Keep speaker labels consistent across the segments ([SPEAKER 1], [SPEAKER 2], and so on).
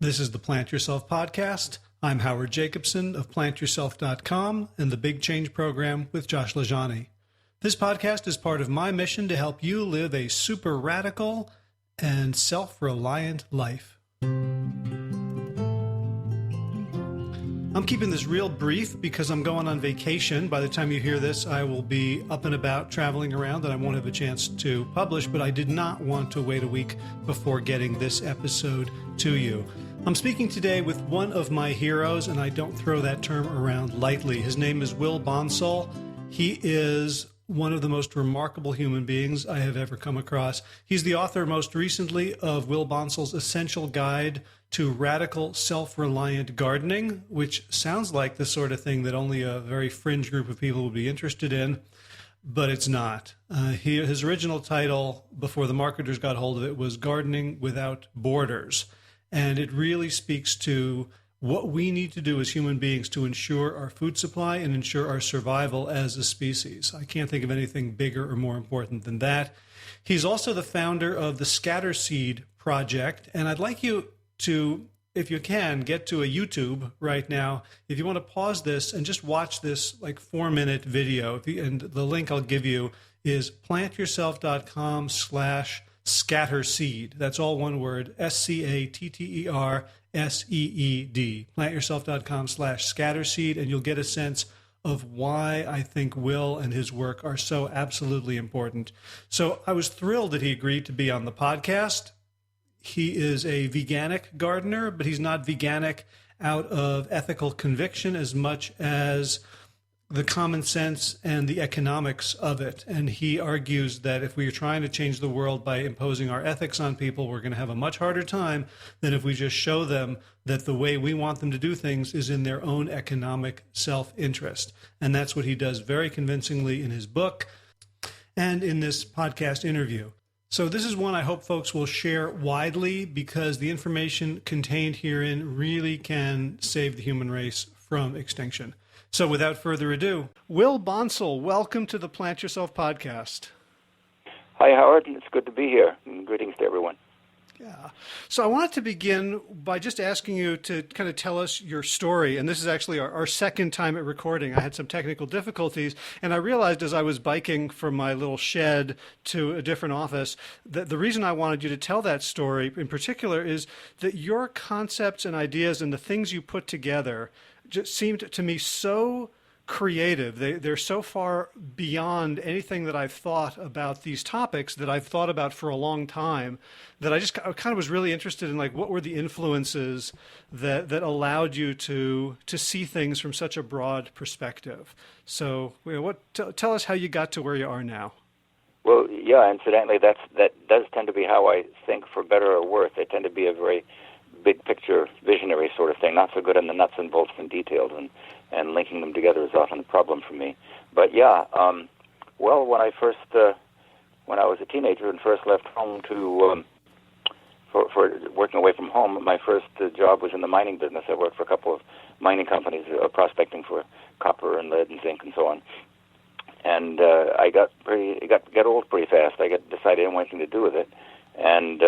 [SPEAKER 1] This is the Plant Yourself podcast. I'm Howard Jacobson of plantyourself.com and the Big Change Program with Josh Lajani. This podcast is part of my mission to help you live a super radical and self-reliant life. I'm keeping this real brief because I'm going on vacation. By the time you hear this, I will be up and about traveling around and I won't have a chance to publish, but I did not want to wait a week before getting this episode to you. I'm speaking today with one of my heroes, and I don't throw that term around lightly. His name is Will Bonsall. He is one of the most remarkable human beings I have ever come across. He's the author most recently of Will Bonsall's Essential Guide to Radical Self-Reliant Gardening, which sounds like the sort of thing that only a very fringe group of people would be interested in, but it's not. His original title, before the marketers got hold of it, was Gardening Without Borders. And it really speaks to what we need to do as human beings to ensure our food supply and ensure our survival as a species. I can't think of anything bigger or more important than that. He's also the founder of the Scatter Seed Project, and I'd like you to, if you can, get to a YouTube right now. If you want to pause this and just watch this like 4-minute video, and the link I'll give you is plantyourself.com/scatterseed. That's all one word, SCATTERSEED. Plantyourself.com/scatterseed, and you'll get a sense of why I think Will and his work are so absolutely important. So I was thrilled that he agreed to be on the podcast. He is a veganic gardener, but he's not veganic out of ethical conviction as much as the common sense and the economics of it. And he argues that if we are trying to change the world by imposing our ethics on people, we're going to have a much harder time than if we just show them that the way we want them to do things is in their own economic self-interest. And that's what he does very convincingly in his book and in this podcast interview. So this is one I hope folks will share widely because the information contained herein really can save the human race from extinction. So without further ado, Will Bonsall, welcome to the Plant Yourself podcast.
[SPEAKER 2] Hi, Howard. It's good to be here. And greetings to everyone.
[SPEAKER 1] Yeah. So I wanted to begin by just asking you to kind of tell us your story. And this is actually our second time at recording. I had some technical difficulties, and I realized as I was biking from my little shed to a different office that the reason I wanted you to tell that story in particular is that your concepts and ideas and the things you put together just seemed to me so creative. They're so far beyond anything that I've thought about these topics that I've thought about for a long time, that I kind of was really interested in, like, what were the influences that allowed you to see things from such a broad perspective. So, tell us how you got to where you are now.
[SPEAKER 2] Well, yeah, incidentally, that does tend to be how I think, for better or worse. They tend to be a very big picture, visionary sort of thing, not so good in the nuts and bolts and details, and linking them together is often a problem for me. But yeah, well, when I was a teenager and first left home for working away from home, my first job was in the mining business. I worked for a couple of mining companies, prospecting for copper and lead and zinc and so on. And I got old pretty fast. I decided I didn't want anything to do with it, and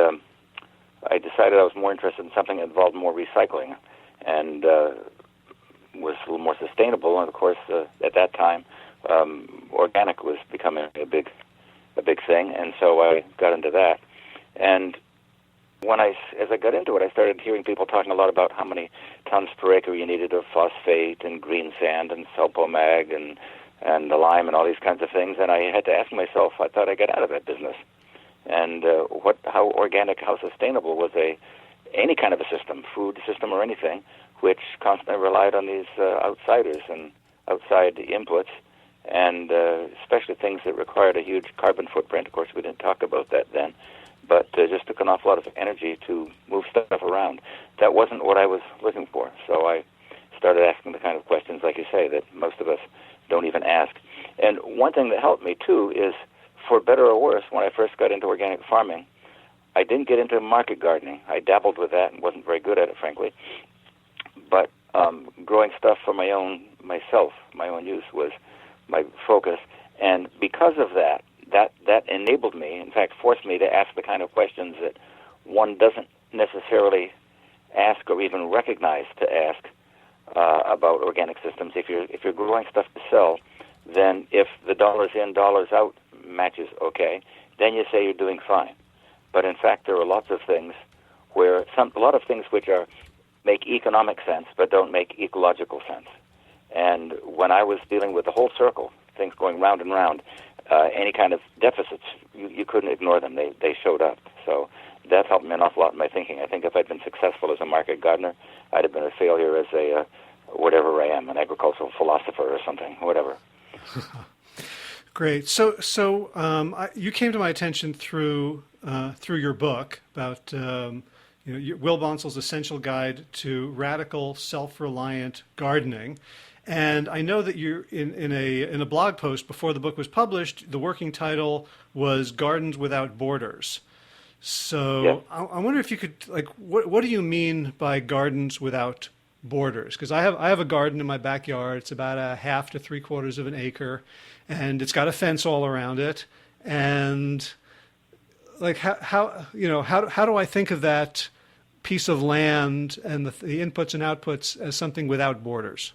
[SPEAKER 2] I decided I was more interested in something that involved more recycling and was a little more sustainable. And of course, at that time, organic was becoming a big thing, and so I got into that. And as I got into it, I started hearing people talking a lot about how many tons per acre you needed of phosphate and green sand and sulfomag and the lime and all these kinds of things. And I had to ask myself, I thought I'd get out of that business. And how organic, how sustainable was any kind of a system, food system or anything, which constantly relied on these outsiders and outside inputs, and especially things that required a huge carbon footprint. Of course, we didn't talk about that then, but just took an awful lot of energy to move stuff around. That wasn't what I was looking for, so I started asking the kind of questions, like you say, that most of us don't even ask. And one thing that helped me, too, is, for better or worse, when I first got into organic farming, I didn't get into market gardening. I dabbled with that and wasn't very good at it, frankly. But growing stuff for my own use was my focus. And because of that enabled me, in fact, forced me to ask the kind of questions that one doesn't necessarily ask ask or even recognize to ask about organic systems. If you're growing stuff to sell, then if the dollars in, dollars out matches okay, then you say you're doing fine. But in fact, there are lots of things where a lot of things which make economic sense but don't make ecological sense. And when I was dealing with the whole circle, things going round and round, any kind of deficits, you couldn't ignore them. They showed up. So that helped me an awful lot in my thinking. I think if I'd been successful as a market gardener, I'd have been a failure as a whatever I am, an agricultural philosopher or something, whatever.
[SPEAKER 1] Great. So you came to my attention through your book about Will Bonsall's Essential Guide to Radical Self-Reliant Gardening. And I know that you're in a blog post before the book was published, the working title was Gardens Without Borders. So
[SPEAKER 2] yes.
[SPEAKER 1] I wonder if you could, what do you mean by gardens without borders? Because I have a garden in my backyard. It's about a half to 3/4 of an acre, and it's got a fence all around it. And how do I think of that piece of land and the inputs and outputs as something without borders?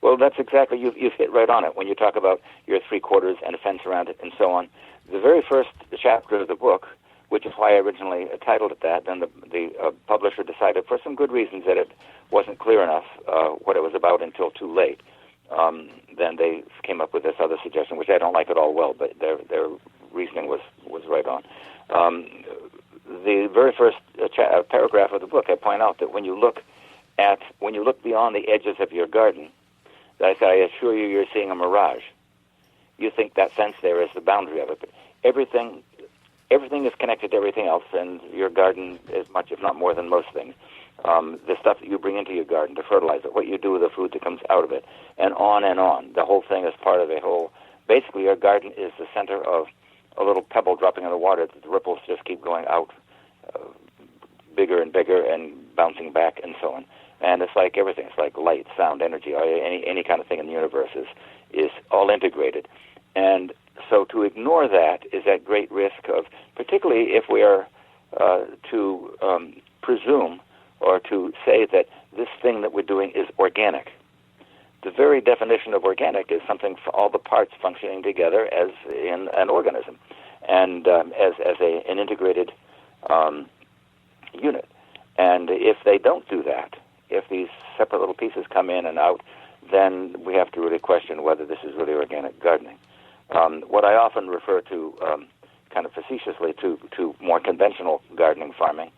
[SPEAKER 2] Well, that's exactly, you've hit right on it when you talk about your 3/4 and a fence around it and so on. The very first chapter of the book, which is why I originally titled it that, then the publisher decided for some good reasons that it wasn't clear enough what it was about until too late. Then they came up with this other suggestion, which I don't like at all well, but their reasoning was right on. The very first paragraph of the book, I point out that when you look beyond the edges of your garden, I assure you, you're seeing a mirage. You think that fence there is the boundary of it, but everything is connected to everything else, and your garden is much, if not more than most things. The stuff that you bring into your garden to fertilize it, what you do with the food that comes out of it, and on and on. The whole thing is part of a whole. Basically, your garden is the center of a little pebble dropping in the water. The ripples just keep going out bigger and bigger and bouncing back and so on. And it's like everything. It's like light, sound, energy, or any kind of thing in the universe is all integrated. And so to ignore that is at great risk of, particularly if we are to presume or to say that this thing that we're doing is organic. The very definition of organic is something for all the parts functioning together as in an organism and as an integrated unit. And if they don't do that, if these separate little pieces come in and out, then we have to really question whether this is really organic gardening. What I often refer to, kind of facetiously, to more conventional gardening farming,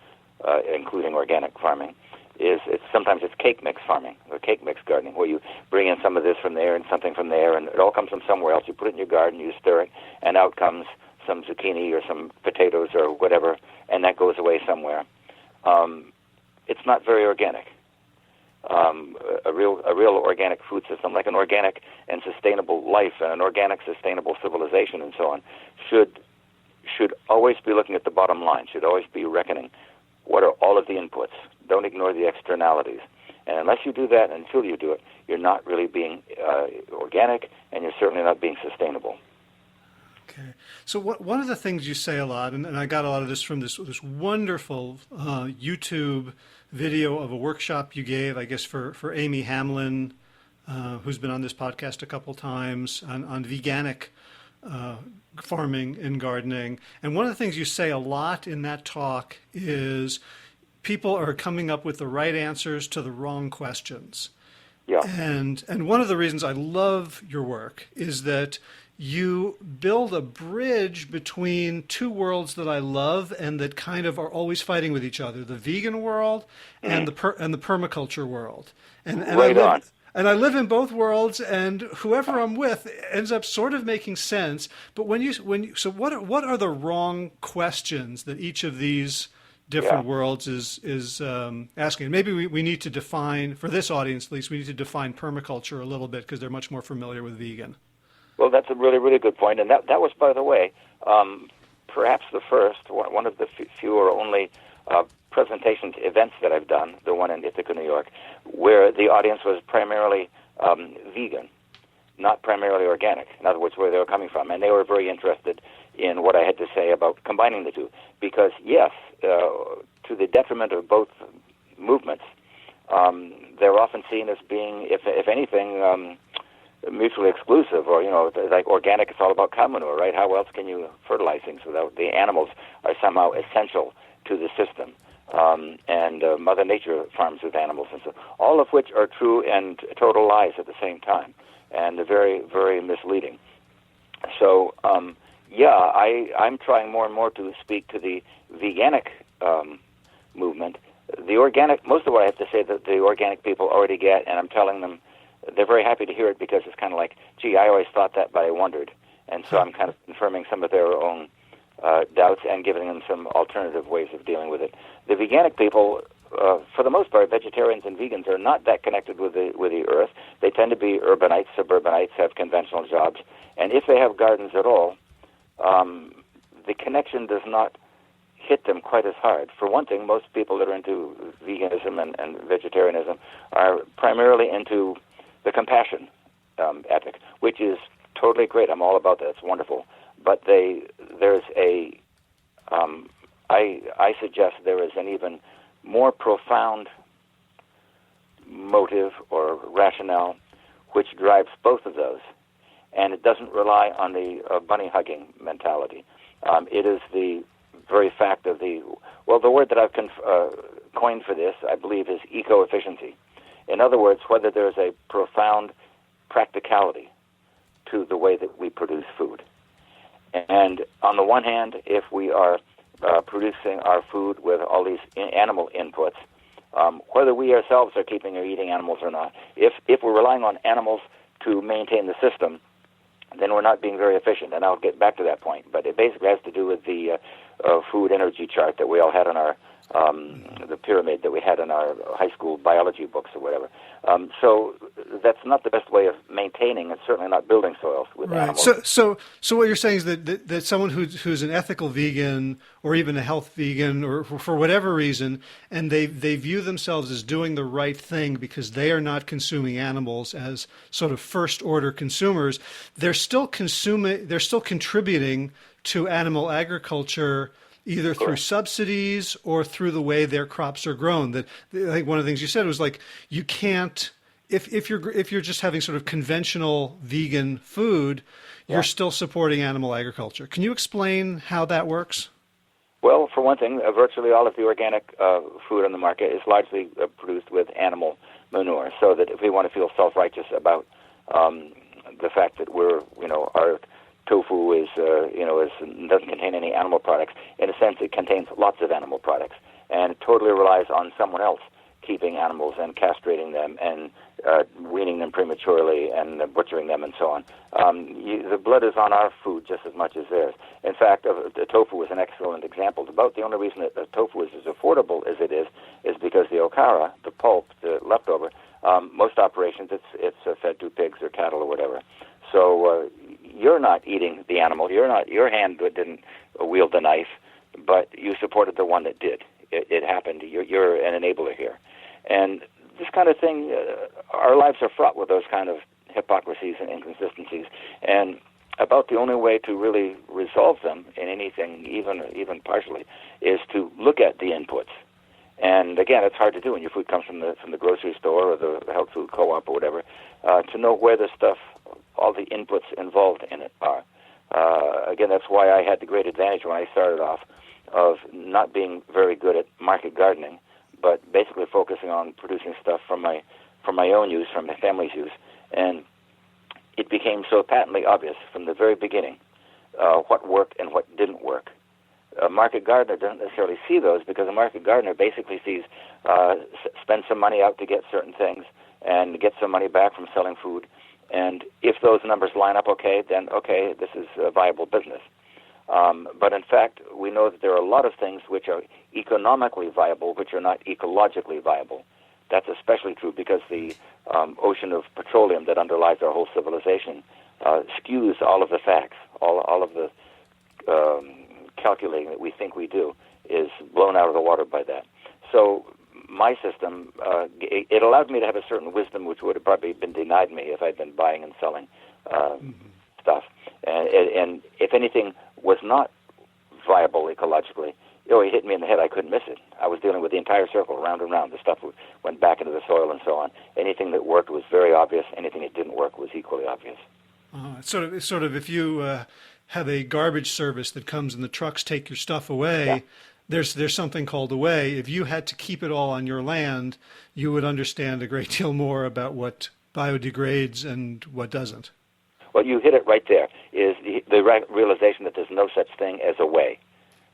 [SPEAKER 2] including organic farming, is sometimes it's cake mix farming or cake mix gardening, where you bring in some of this from there and something from there, and it all comes from somewhere else. You put it in your garden, you stir it, and out comes some zucchini or some potatoes or whatever, and that goes away somewhere. It's not very organic. A real organic food system, like an organic and sustainable life and an organic sustainable civilization and so on, should always be looking at the bottom line, should always be reckoning what are all of the inputs. Don't ignore the externalities. And unless you do that, until you do it, you're not really being organic, and you're certainly not being sustainable.
[SPEAKER 1] Okay. So one of the things you say a lot, and I got a lot of this from this wonderful YouTube video of a workshop you gave, I guess, for Amy Hamlin, who's been on this podcast a couple times, on veganic farming and gardening. And one of the things you say a lot in that talk is people are coming up with the right answers to the wrong questions.
[SPEAKER 2] Yeah.
[SPEAKER 1] And one of the reasons I love your work is that you build a bridge between two worlds that I love and that kind of are always fighting with each other: the vegan world and the permaculture world. And I live in both worlds, and whoever I'm with ends up sort of making sense. But so what are the wrong questions that each of these different worlds is asking? Maybe we need to define, for this audience at least, we need to define permaculture a little bit because they're much more familiar with vegan.
[SPEAKER 2] Well, that's a really, really good point. And that was, by the way, perhaps the first, one of the few or only presentations, events that I've done, the one in Ithaca, New York, where the audience was primarily vegan, not primarily organic. In other words, where they were coming from. And they were very interested in what I had to say about combining the two. Because, yes, to the detriment of both movements, they're often seen as being, if anything, mutually exclusive, or, like organic, it's all about cow manure, right? How else can you fertilize things without the animals are somehow essential to the system? And Mother Nature farms with animals, and so all of which are true and total lies at the same time, and they're very, very misleading. So, I'm trying more and more to speak to the veganic movement. The organic, most of what I have to say that the organic people already get, and I'm telling them, they're very happy to hear it, because it's kind of like, gee, I always thought that, but I wondered. And so I'm kind of confirming some of their own doubts and giving them some alternative ways of dealing with it. The veganic people, for the most part, vegetarians and vegans, are not that connected with the earth. They tend to be urbanites, suburbanites, have conventional jobs. And if they have gardens at all, the connection does not hit them quite as hard. For one thing, most people that are into veganism and vegetarianism are primarily into the compassion ethic, which is totally great. I'm all about that. It's wonderful. But there's a, I suggest there is an even more profound motive or rationale which drives both of those. And it doesn't rely on the bunny-hugging mentality. It is the very fact of the word that I've coined for this, I believe, is eco-efficiency. In other words, whether there's a profound practicality to the way that we produce food. And on the one hand, if we are producing our food with all these animal inputs, whether we ourselves are keeping or eating animals or not, if we're relying on animals to maintain the system, then we're not being very efficient, and I'll get back to that point. But it basically has to do with the food energy chart that we all had on our, the pyramid that we had in our high school biology books or whatever. So that's not the best way of maintaining, and certainly not building soils with animals.
[SPEAKER 1] So what you're saying is that someone who's an ethical vegan or even a health vegan or for whatever reason, and they view themselves as doing the right thing because they are not consuming animals as sort of first order consumers, they're still contributing to animal agriculture either through subsidies or through the way their crops are grown. That I think one of the things you said was like you can't if you're just having sort of conventional vegan food, you're still supporting animal agriculture. Can you explain how that works?
[SPEAKER 2] Well, for one thing, virtually all of the organic food on the market is largely produced with animal manure. So that if we want to feel self-righteous about the fact that our tofu doesn't contain any animal products. In a sense, it contains lots of animal products, and it totally relies on someone else keeping animals and castrating them and weaning them prematurely and butchering them and so on. The blood is on our food just as much as theirs. In fact, the tofu is an excellent example. About the only reason that the tofu is as affordable as it is because the okara, the pulp, the leftover, most operations it's fed to pigs or cattle or whatever. So you're not eating the animal. Your hand didn't wield the knife, but you supported the one that did. It happened. You're an enabler here. And this kind of thing, our lives are fraught with those kind of hypocrisies and inconsistencies. And about the only way to really resolve them in anything, even partially, is to look at the inputs. And again, it's hard to do when your food comes from the grocery store or the health food co-op or whatever, to know where the stuff, all the inputs involved in it are. Again, that's why I had the great advantage when I started off of not being very good at market gardening, but basically focusing on producing stuff from my own use, from my family's use. And it became so patently obvious from the very beginning what worked and what didn't work. A market gardener doesn't necessarily see those because a market gardener basically sees spend some money out to get certain things and get some money back from selling food. And if those numbers line up then this is a viable business. But in fact, we know that there are a lot of things which are economically viable, which are not ecologically viable. That's especially true because the ocean of petroleum that underlies our whole civilization skews all of the facts. All of the calculating that we think we do is blown out of the water by that. So my system, it allowed me to have a certain wisdom which would have probably been denied me if I'd been buying and selling stuff. And if anything was not viable ecologically, He hit me in the head. I couldn't miss it. I was dealing with the entire circle, round and round. The stuff went back into the soil and so on. Anything that worked was very obvious. Anything that didn't work was equally obvious.
[SPEAKER 1] It's sort of if you have a garbage service that comes and the trucks take your stuff away, there's something called away. If you had to keep it all on your land, you would understand a great deal more about what biodegrades and what doesn't.
[SPEAKER 2] Well, you hit it right there, is the realization that there's no such thing as away.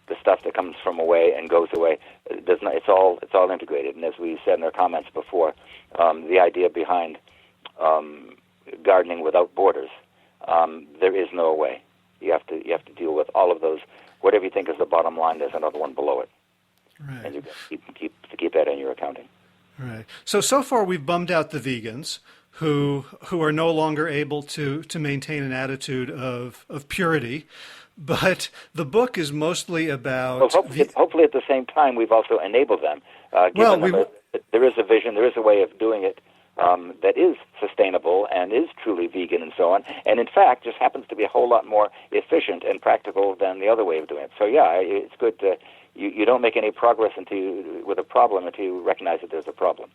[SPEAKER 2] The stuff that comes from away and goes away does not. It's all integrated. And as we said in our comments before, the idea behind gardening without borders, there is no away. You have to deal with all of those. Whatever you think is the bottom line, there's another one below it,
[SPEAKER 1] right.
[SPEAKER 2] And you keep that in your accounting.
[SPEAKER 1] Right. So far we've bummed out the vegans who are no longer able to maintain an attitude of purity. But the book is mostly about...
[SPEAKER 2] Well, hopefully at the same time we've also enabled them. There is a vision, there is a way of doing it that is sustainable and is truly vegan and so on, and in fact just happens to be a whole lot more efficient and practical than the other way of doing it. So it's good to... You don't make any progress with a problem until you recognize that there's a problem.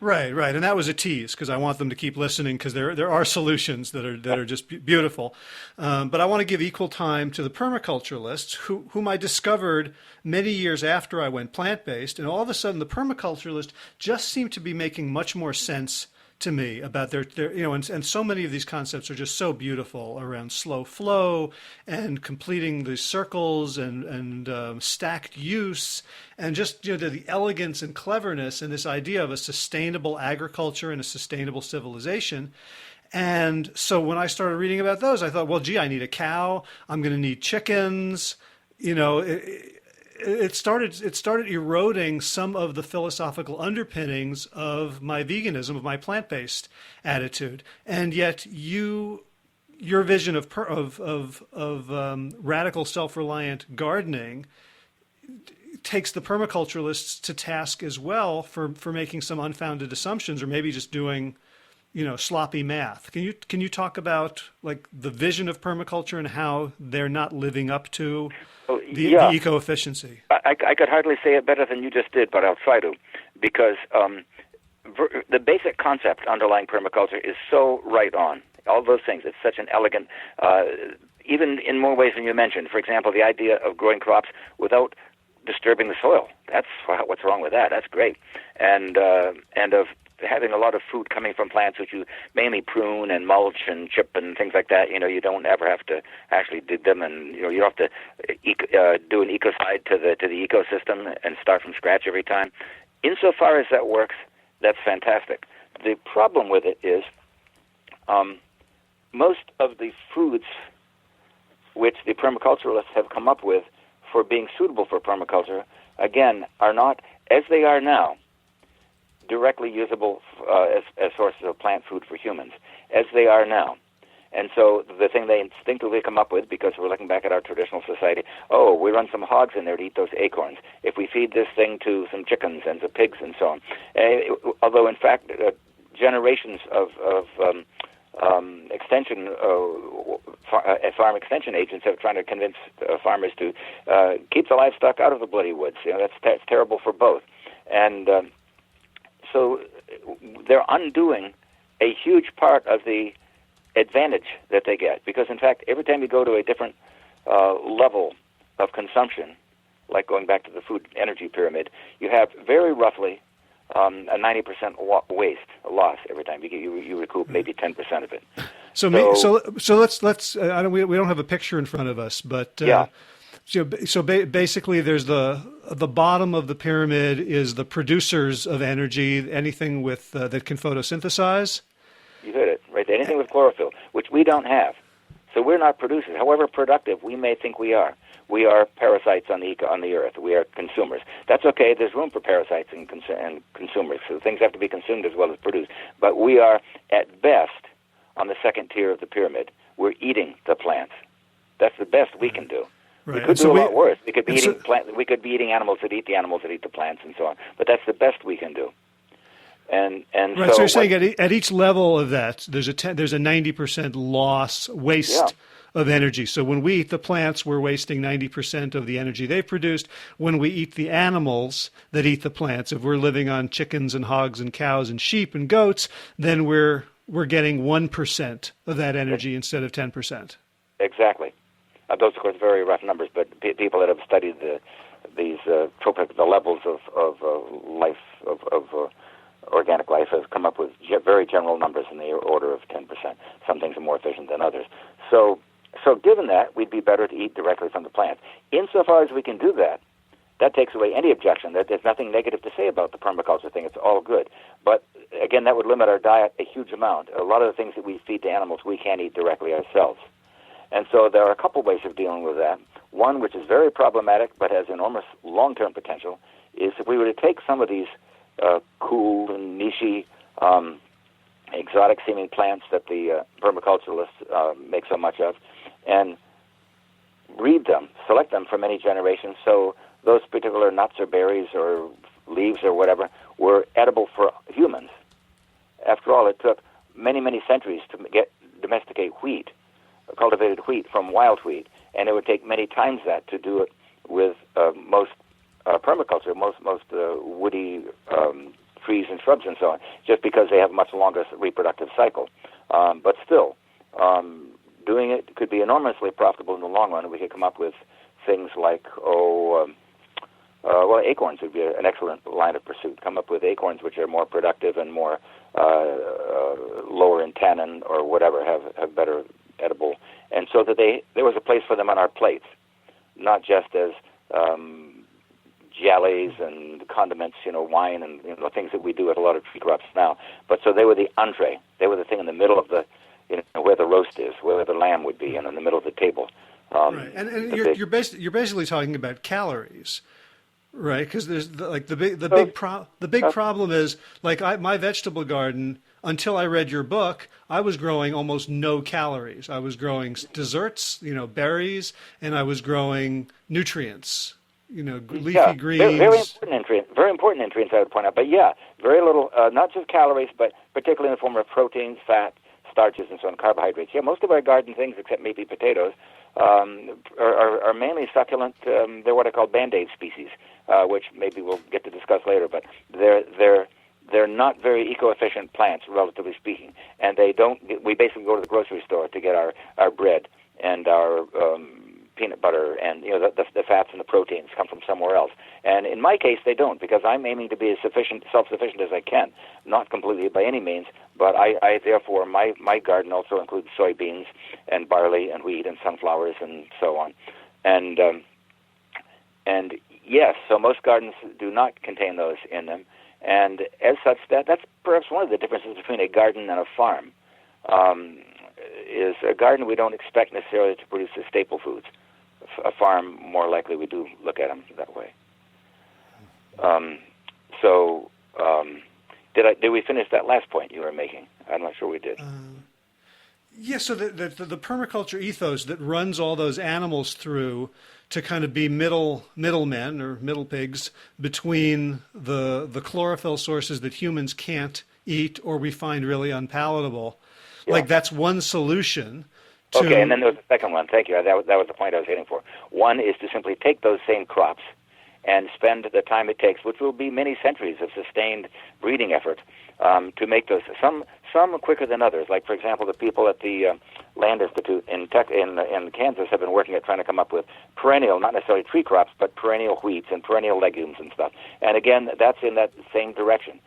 [SPEAKER 1] Right, and that was a tease because I want them to keep listening because there are solutions that are just beautiful. But I want to give equal time to the permaculturalists whom I discovered many years after I went plant-based, and all of a sudden the permaculturalists just seem to be making much more sense to me about their and so many of these concepts are just so beautiful around slow flow and completing the circles and stacked use and just the elegance and cleverness and this idea of a sustainable agriculture and a sustainable civilization. And so when I started reading about those, I thought, well, gee, I need a cow. I'm going to need chickens. It started eroding some of the philosophical underpinnings of my veganism, of my plant-based attitude, and yet your vision of radical self-reliant gardening takes the permaculturalists to task as well for making some unfounded assumptions, or maybe just doing sloppy math. Can you talk about like the vision of permaculture and how they're not living up to the eco-efficiency?
[SPEAKER 2] I could hardly say it better than you just did, but I'll try to, because the basic concept underlying permaculture is so right on. All those things. It's such an elegant, even in more ways than you mentioned. For example, the idea of growing crops without disturbing the soil. That's what's wrong with that. That's great. And of having a lot of food coming from plants which you mainly prune and mulch and chip and things like that. You don't ever have to actually dig them, and you don't have to do an ecocide to the ecosystem and start from scratch every time. Insofar as that works, that's fantastic. The problem with it is most of the foods which the permaculturalists have come up with for being suitable for permaculture, again, are not, as they are now, directly usable as sources of plant food for humans, as they are now. And so the thing they instinctively come up with, because we're looking back at our traditional society, we run some hogs in there to eat those acorns. If we feed this thing to some chickens and some pigs and so on. Although, in fact, generations of extension farm extension agents have trying to convince farmers to keep the livestock out of the bloody woods. That's terrible for both. And so they're undoing a huge part of the advantage that they get, because in fact every time you go to a different level of consumption, like going back to the food energy pyramid, you have very roughly a 90% waste loss every time. You recoup maybe 10% of it. So
[SPEAKER 1] let's we don't have a picture in front of us, but So basically, there's the bottom of the pyramid is the producers of energy, anything with that can photosynthesize.
[SPEAKER 2] You hit it right there. Anything with chlorophyll, which we don't have. So we're not producers. However productive we may think we are parasites on the earth. We are consumers. That's okay. There's room for parasites and consumers. So things have to be consumed as well as produced. But we are at best on the second tier of the pyramid. We're eating the plants. That's the best we can do.
[SPEAKER 1] Right.
[SPEAKER 2] We could do a lot worse. We could be eating We could be eting animals that eat the animals that eat the plants, and so on. But that's the best we can do. And
[SPEAKER 1] right. So you're saying at each level of that, there's a 90% loss waste of energy. So when we eat the plants, we're wasting 90% of the energy they've produced. When we eat the animals that eat the plants, if we're living on chickens and hogs and cows and sheep and goats, then we're getting 1% of that energy instead of 10%.
[SPEAKER 2] Exactly. Those, of course, very rough numbers, but people that have studied these tropic, the levels of life, of organic life, have come up with very general numbers in the order of 10%. Some things are more efficient than others. So given that, we'd be better to eat directly from the plants. Insofar as we can do that, that takes away any objection. There's nothing negative to say about the permaculture thing. It's all good. But, again, that would limit our diet a huge amount. A lot of the things that we feed to animals, we can't eat directly ourselves. And so there are a couple ways of dealing with that. One, which is very problematic but has enormous long-term potential, is if we were to take some of these cool and niche, exotic-seeming plants that the permaculturalists make so much of, and breed them, select them for many generations, so those particular nuts or berries or leaves or whatever were edible for humans. After all, it took many, many centuries to domesticate wheat, cultivated wheat from wild wheat, and it would take many times that to do it with most permaculture, most woody trees and shrubs and so on, just because they have a much longer reproductive cycle. But still, doing it could be enormously profitable in the long run. We could come up with things like, acorns would be an excellent line of pursuit. Come up with acorns which are more productive and more lower in tannin or whatever, have better edible, and so that there was a place for them on our plates, not just as jellies and condiments, wine and things that we do with a lot of tree crops now. But so they were the entree. They were the thing in the middle of the, where the roast is, where the lamb would be, in the middle of the table.
[SPEAKER 1] Right, and you're basically talking about calories. Right, because there's the big problem is my vegetable garden. Until I read your book, I was growing almost no calories. I was growing desserts, berries, and I was growing nutrients, leafy greens. Very important nutrients, I would point out. But very little, not just calories, but particularly in the form of proteins, fat, starches, and so on, carbohydrates. Most of our garden things, except maybe potatoes, are mainly succulent. They're what I call Band-Aid species, which maybe we'll get to discuss later. But they're not very eco-efficient plants, relatively speaking, and we basically go to the grocery store to get our bread and our peanut butter, and the fats and the proteins come from somewhere else. And in my case, they don't, because I'm aiming to be as self-sufficient as I can, not completely by any means, but I therefore, my garden also includes soybeans and barley and wheat and sunflowers and so on. And yes, so most gardens do not contain those in them. And as such, that's perhaps one of the differences between a garden and a farm. Is a garden we don't expect necessarily to produce the staple foods. A farm, more likely, we do look at them that way. Did we finish that last point you were making? I'm not sure we did. Yes, so the permaculture ethos that runs all those animals through to kind of be middlemen or middle pigs between the chlorophyll sources that humans can't eat or we find really unpalatable. Yeah. That's one solution.
[SPEAKER 2] Okay, and then there was a second one. Thank you. That was the point I was hitting for. One is to simply take those same crops and spend the time it takes, which will be many centuries of sustained breeding effort, to make those. Some quicker than others. Like, for example, the people at the Land Institute in Kansas have been working at trying to come up with perennial, not necessarily tree crops, but perennial wheats and perennial legumes and stuff. And again, that's in that same direction.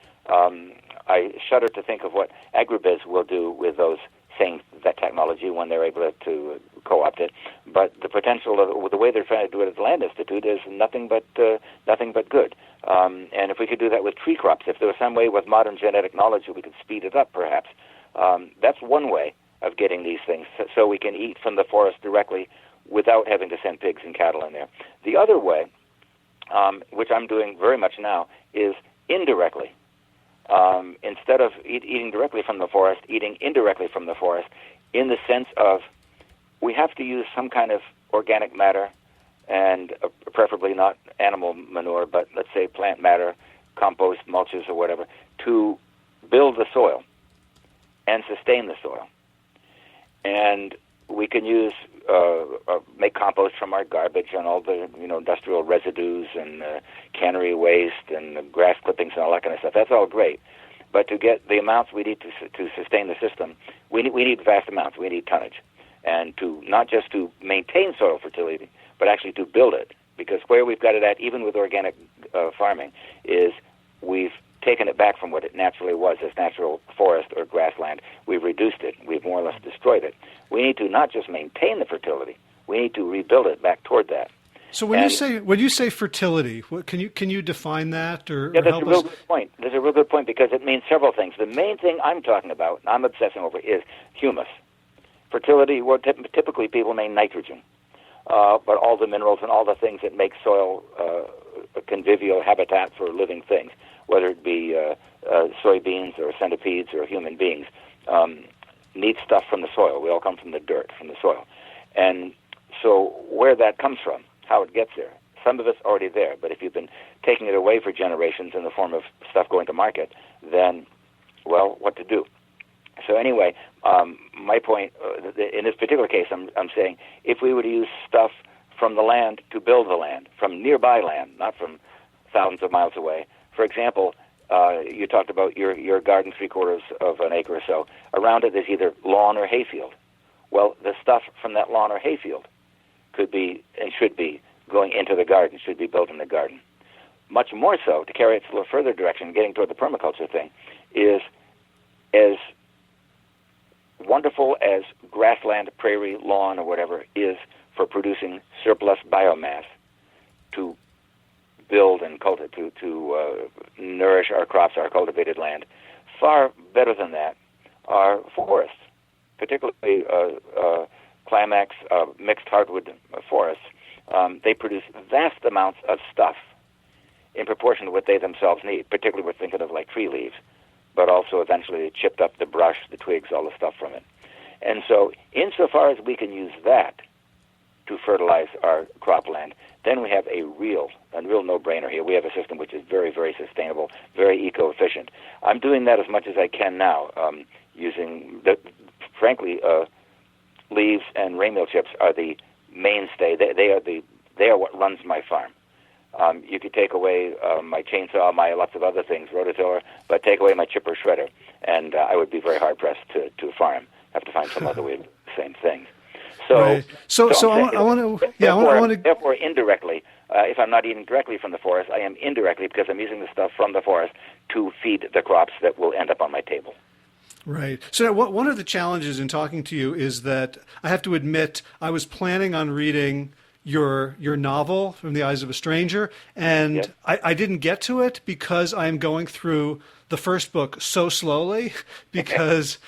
[SPEAKER 2] I shudder to think of what agribiz will do with that technology when they're able to co-opt it. But the potential of the way they're trying to do it at the Land Institute is nothing but good. And if we could do that with tree crops, if there was some way with modern genetic knowledge that we could speed it up, perhaps, that's one way of getting these things, so we can eat from the forest directly without having to send pigs and cattle in there. The other way, which I'm doing very much now, is indirectly. Instead of eating directly from the forest, eating indirectly from the forest, in the sense of we have to use some kind of organic matter, and preferably not animal manure, but let's say plant matter, compost, mulches, or whatever, to build the soil and sustain the soil. And we can use make compost from our garbage and all the industrial residues and cannery waste and grass clippings and all that kind of stuff. That's all great, but to get the amounts we need to sustain the system, we need vast amounts. We need tonnage, and to not just to maintain soil fertility, but actually to build it. Because where we've got it at, even with organic farming, is we've taken it back from what it naturally was as natural forest or grassland. We've reduced it. We've more or less destroyed it. We need to not just maintain the fertility. We need to rebuild it back toward that.
[SPEAKER 1] So when you say fertility, what, can you define that or
[SPEAKER 2] that's
[SPEAKER 1] help
[SPEAKER 2] a real
[SPEAKER 1] us?
[SPEAKER 2] good point. There's a real good point because it means several things. The main thing I'm talking about, and I'm obsessing over, is humus. Fertility, well, typically people mean nitrogen, but all the minerals and all the things that make soil a convivial habitat for living things, whether it be soybeans or centipedes or human beings, need stuff from the soil. We all come from the dirt, from the soil. And so where that comes from, how it gets there, some of it's already there, but if you've been taking it away for generations in the form of stuff going to market, then, well, what to do? So anyway, my point, in this particular case, I'm saying if we were to use stuff from the land to build the land, from nearby land, not from thousands of miles away. For example, you talked about your garden 3/4 of an acre or so. Around it is either lawn or hayfield. Well, the stuff from that lawn or hayfield could be and should be going into the garden, should be built in the garden. Much more so, to carry it a little further direction, getting toward the permaculture thing, is as wonderful as grassland, prairie, lawn, or whatever is for producing surplus biomass to build and cultivate, to nourish our crops, our cultivated land. Far better than that are forests, particularly climax mixed hardwood forests. They produce vast amounts of stuff in proportion to what they themselves need, particularly we're thinking of like tree leaves, but also eventually they chipped up the brush, the twigs, all the stuff from it. And so insofar as we can use that to fertilize our cropland, then we have a real no-brainer here. We have a system which is very, very sustainable, very eco-efficient. I'm doing that as much as I can now, using, frankly, leaves and rainmeal chips are the mainstay. They are what runs my farm. You could take away my chainsaw, my lots of other things, rototiller, but take away my chipper shredder, and I would be very hard-pressed to farm. Have to find some other way to do the same things. So,
[SPEAKER 1] right. So I want to.
[SPEAKER 2] Therefore, indirectly, if I'm not eating directly from the forest, I am indirectly because I'm using the stuff from the forest to feed the crops that will end up on my table.
[SPEAKER 1] Right. So one of the challenges in talking to you is that I have to admit I was planning on reading your novel, From the Eyes of a Stranger, and
[SPEAKER 2] Yes.
[SPEAKER 1] I didn't get to it because I am going through the first book so slowly because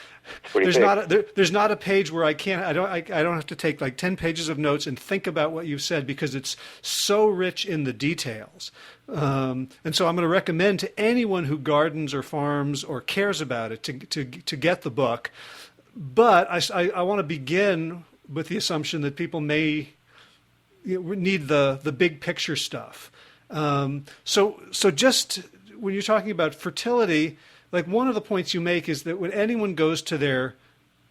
[SPEAKER 1] there's not a page where I don't have to take like 10 pages of notes and think about what you've said because it's so rich in the details. And so I'm going to recommend to anyone who gardens or farms or cares about it to get the book. But I want to begin with the assumption that people may need the big picture stuff. So just when you're talking about fertility, like one of the points you make is that when anyone goes to their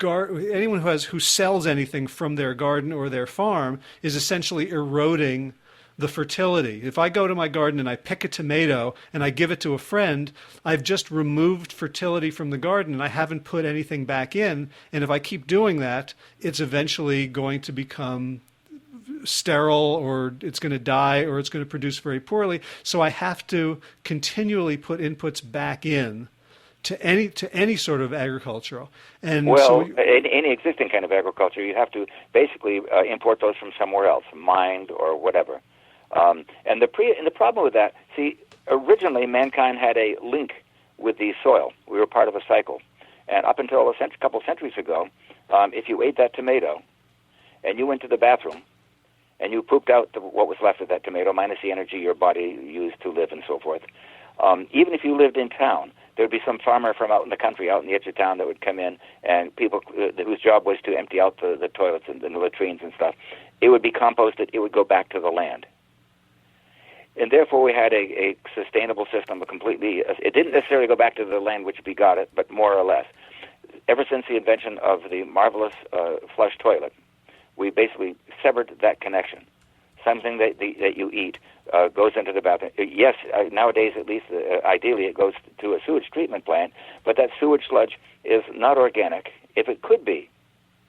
[SPEAKER 1] anyone who sells anything from their garden or their farm is essentially eroding the fertility. If I go to my garden and I pick a tomato and I give it to a friend, I've just removed fertility from the garden and I haven't put anything back in. And if I keep doing that, it's eventually going to become sterile, or it's going to die, or it's going to produce very poorly. So I have to continually put inputs back in to any sort of agricultural. And
[SPEAKER 2] any existing kind of agriculture, you have to basically import those from somewhere else, mined or whatever. And the problem with that, see, originally mankind had a link with the soil. We were part of a cycle. And up until a couple centuries ago, if you ate that tomato and you went to the bathroom and you pooped out what was left of that tomato minus the energy your body used to live and so forth, even if you lived in town, there would be some farmer from out in the country, out in the edge of town, that would come in, and people whose job was to empty out the toilets and the latrines and stuff. It would be composted. It would go back to the land. And therefore we had a sustainable system, it didn't necessarily go back to the land which begot it, but more or less. ever since the invention of the marvelous flush toilet, we basically severed that connection. Something that you eat goes into the bathroom. Yes, nowadays at least, ideally it goes to a sewage treatment plant, but that sewage sludge is not organic. If it could be,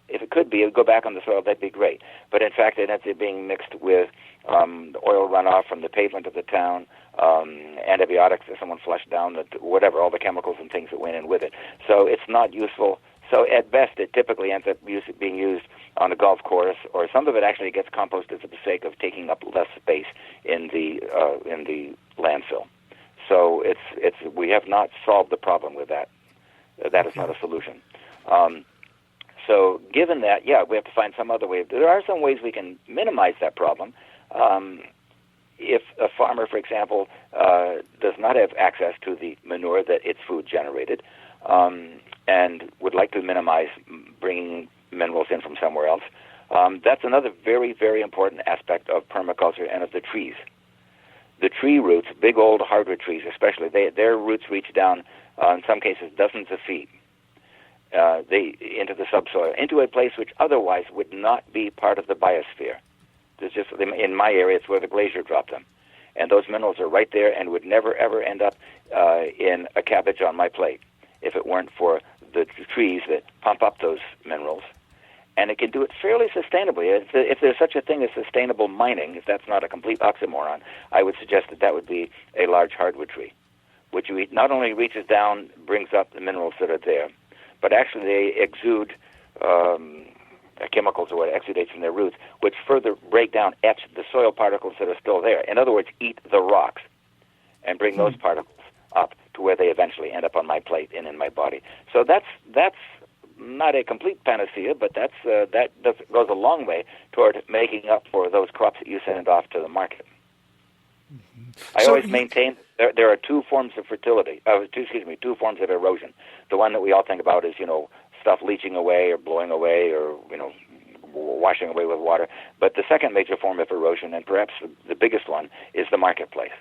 [SPEAKER 2] it would go back on the soil, that'd be great. But in fact, it ends up being mixed with the oil runoff from the pavement of the town, antibiotics that someone flushed down, whatever, all the chemicals and things that went in with it. So it's not useful. So at best, it typically ends up being used on a golf course, or some of it actually gets composted for the sake of taking up less space in the landfill. So we have not solved the problem with that. That is not a solution. So given that, yeah, we have to find some other way. There are some ways we can minimize that problem. If a farmer, for example, does not have access to the manure that its food generated, and would like to minimize bringing minerals in from somewhere else, that's another very, very important aspect of permaculture and of the trees. The tree roots, big old hardwood trees especially, their roots reach down, in some cases, dozens of feet into the subsoil, into a place which otherwise would not be part of the biosphere. There's just, in my area, it's where the glacier dropped them. And those minerals are right there and would never, ever end up in a cabbage on my plate if it weren't for the trees that pump up those minerals. And it can do it fairly sustainably. If there's such a thing as sustainable mining, if that's not a complete oxymoron, I would suggest that would be a large hardwood tree, which not only reaches down, brings up the minerals that are there, but actually they exude chemicals or what exudates from their roots, which further break down, etch the soil particles that are still there. In other words, eat the rocks and bring those particles up to where they eventually end up on my plate and in my body. So that's not a complete panacea, but that goes a long way toward making up for those crops that you send off to the market. I always maintain there are two forms of fertility. Two forms of erosion. The one that we all think about is, stuff leaching away or blowing away or, washing away with water. But the second major form of erosion, and perhaps the biggest one, is the marketplace.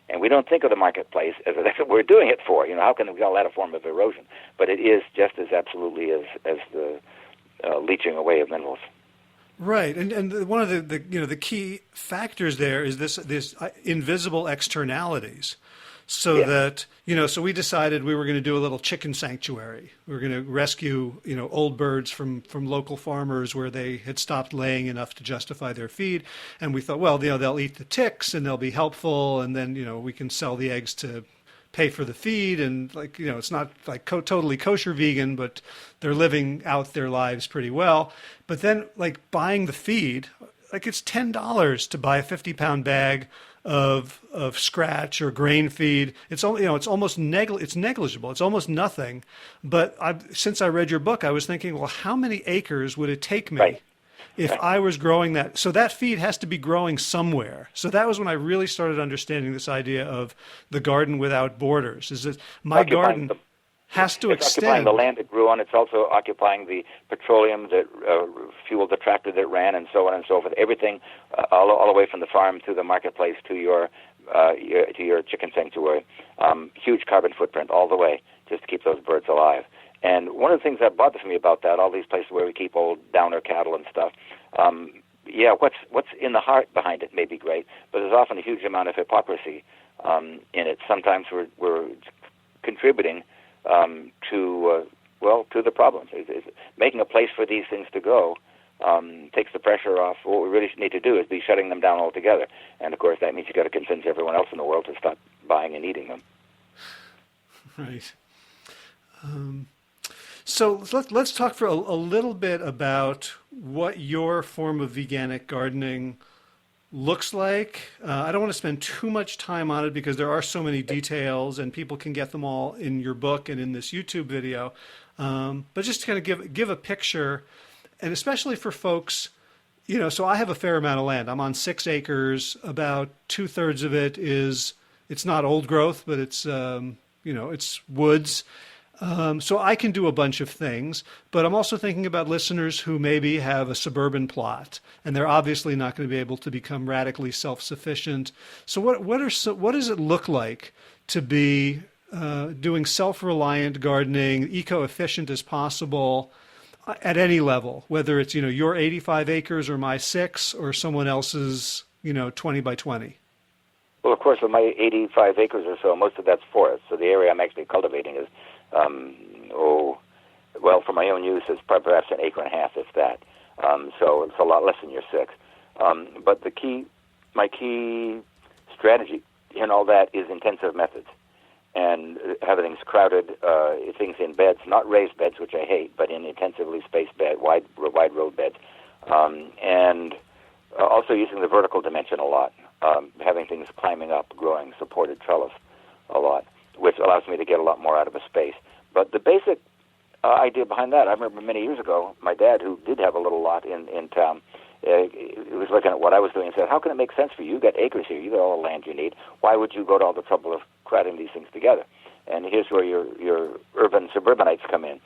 [SPEAKER 2] And we don't think of the marketplace as that's what we're doing it for. How can we call that a form of erosion? But it is just as absolutely as the leaching away of minerals.
[SPEAKER 1] Right, and one of the key factors there is this invisible externalities. So that, so we decided we were going to do a little chicken sanctuary. We were going to rescue, old birds from local farmers where they had stopped laying enough to justify their feed. And we thought, well, they'll eat the ticks and they'll be helpful. And then, we can sell the eggs to pay for the feed. And it's not like totally kosher vegan, but they're living out their lives pretty well. But then buying the feed, it's $10 to buy a 50-pound bag of scratch or grain feed. It's almost negligible. It's almost nothing. But since I read your book, I was thinking, well, how many acres would it take me if I was growing that? So that feed has to be growing somewhere. So that was when I really started understanding this idea of the garden without borders. Is that my garden has to extend.
[SPEAKER 2] Occupying the land it grew on. It's also occupying the petroleum that fueled the tractor that ran, and so on and so forth. Everything, all the way from the farm to the marketplace to your chicken sanctuary. Huge carbon footprint all the way, just to keep those birds alive. And one of the things that bothers me about that, all these places where we keep old downer cattle and stuff, what's in the heart behind it may be great, but there's often a huge amount of hypocrisy in it. Sometimes we're contributing to the problems. Making a place for these things to go takes the pressure off. What we really need to do is be shutting them down altogether. And of course, that means you've got to convince everyone else in the world to stop buying and eating them.
[SPEAKER 1] Right. So let's talk for a little bit about what your form of veganic gardening looks like. I don't want to spend too much time on it because there are so many details and people can get them all in your book and in this YouTube video. But just to kind of give a picture, and especially for folks, so I have a fair amount of land. I'm on 6 acres. About 2/3 of it it's not old growth, but it's woods. So I can do a bunch of things, but I'm also thinking about listeners who maybe have a suburban plot, and they're obviously not going to be able to become radically self-sufficient. So what does it look like to be doing self-reliant gardening, eco-efficient as possible at any level, whether it's, your 85 acres or my 6 or someone else's, 20 by 20?
[SPEAKER 2] Well, of course, with my 85 acres or so, most of that's forest. So the area I'm actually cultivating is, for my own use, it's perhaps an acre and a half, if that. So it's a lot less than your 6. But my key strategy in all that is intensive methods. And having things crowded, things in beds, not raised beds, which I hate, but in intensively spaced wide road beds. And also using the vertical dimension a lot, having things climbing up, growing, supported trellis a lot, which allows me to get a lot more out of a space. But the basic idea behind that, I remember many years ago, my dad, who did have a little lot in town, he was looking at what I was doing and said, how can it make sense for you? You've got acres here. You've got all the land you need. Why would you go to all the trouble of crowding these things together? And here's where your urban suburbanites come in.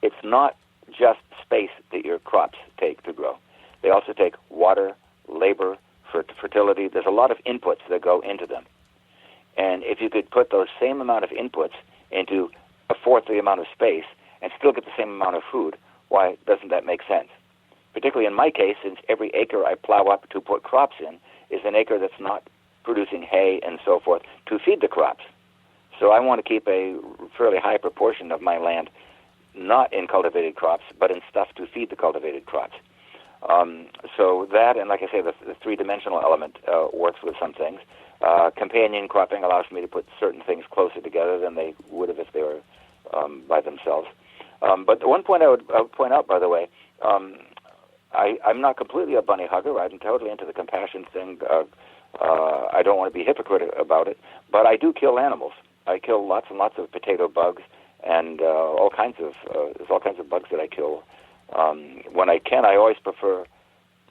[SPEAKER 2] It's not just space that your crops take to grow. They also take water, labor, fertility. There's a lot of inputs that go into them. And if you could put those same amount of inputs into a fourth of the amount of space and still get the same amount of food, why doesn't that make sense? Particularly in my case, since every acre I plow up to put crops in is an acre that's not producing hay and so forth to feed the crops. So I want to keep a fairly high proportion of my land not in cultivated crops, but in stuff to feed the cultivated crops. So that, and like I say, the three-dimensional element works with some things. Companion cropping allows me to put certain things closer together than they would have if they were by themselves. But the one point I would point out, by the way, I'm not completely a bunny hugger. I'm totally into the compassion thing. I don't want to be hypocritical about it, but I do kill animals. I kill lots and lots of potato bugs and there's all kinds of bugs that I kill. When I can, I always prefer,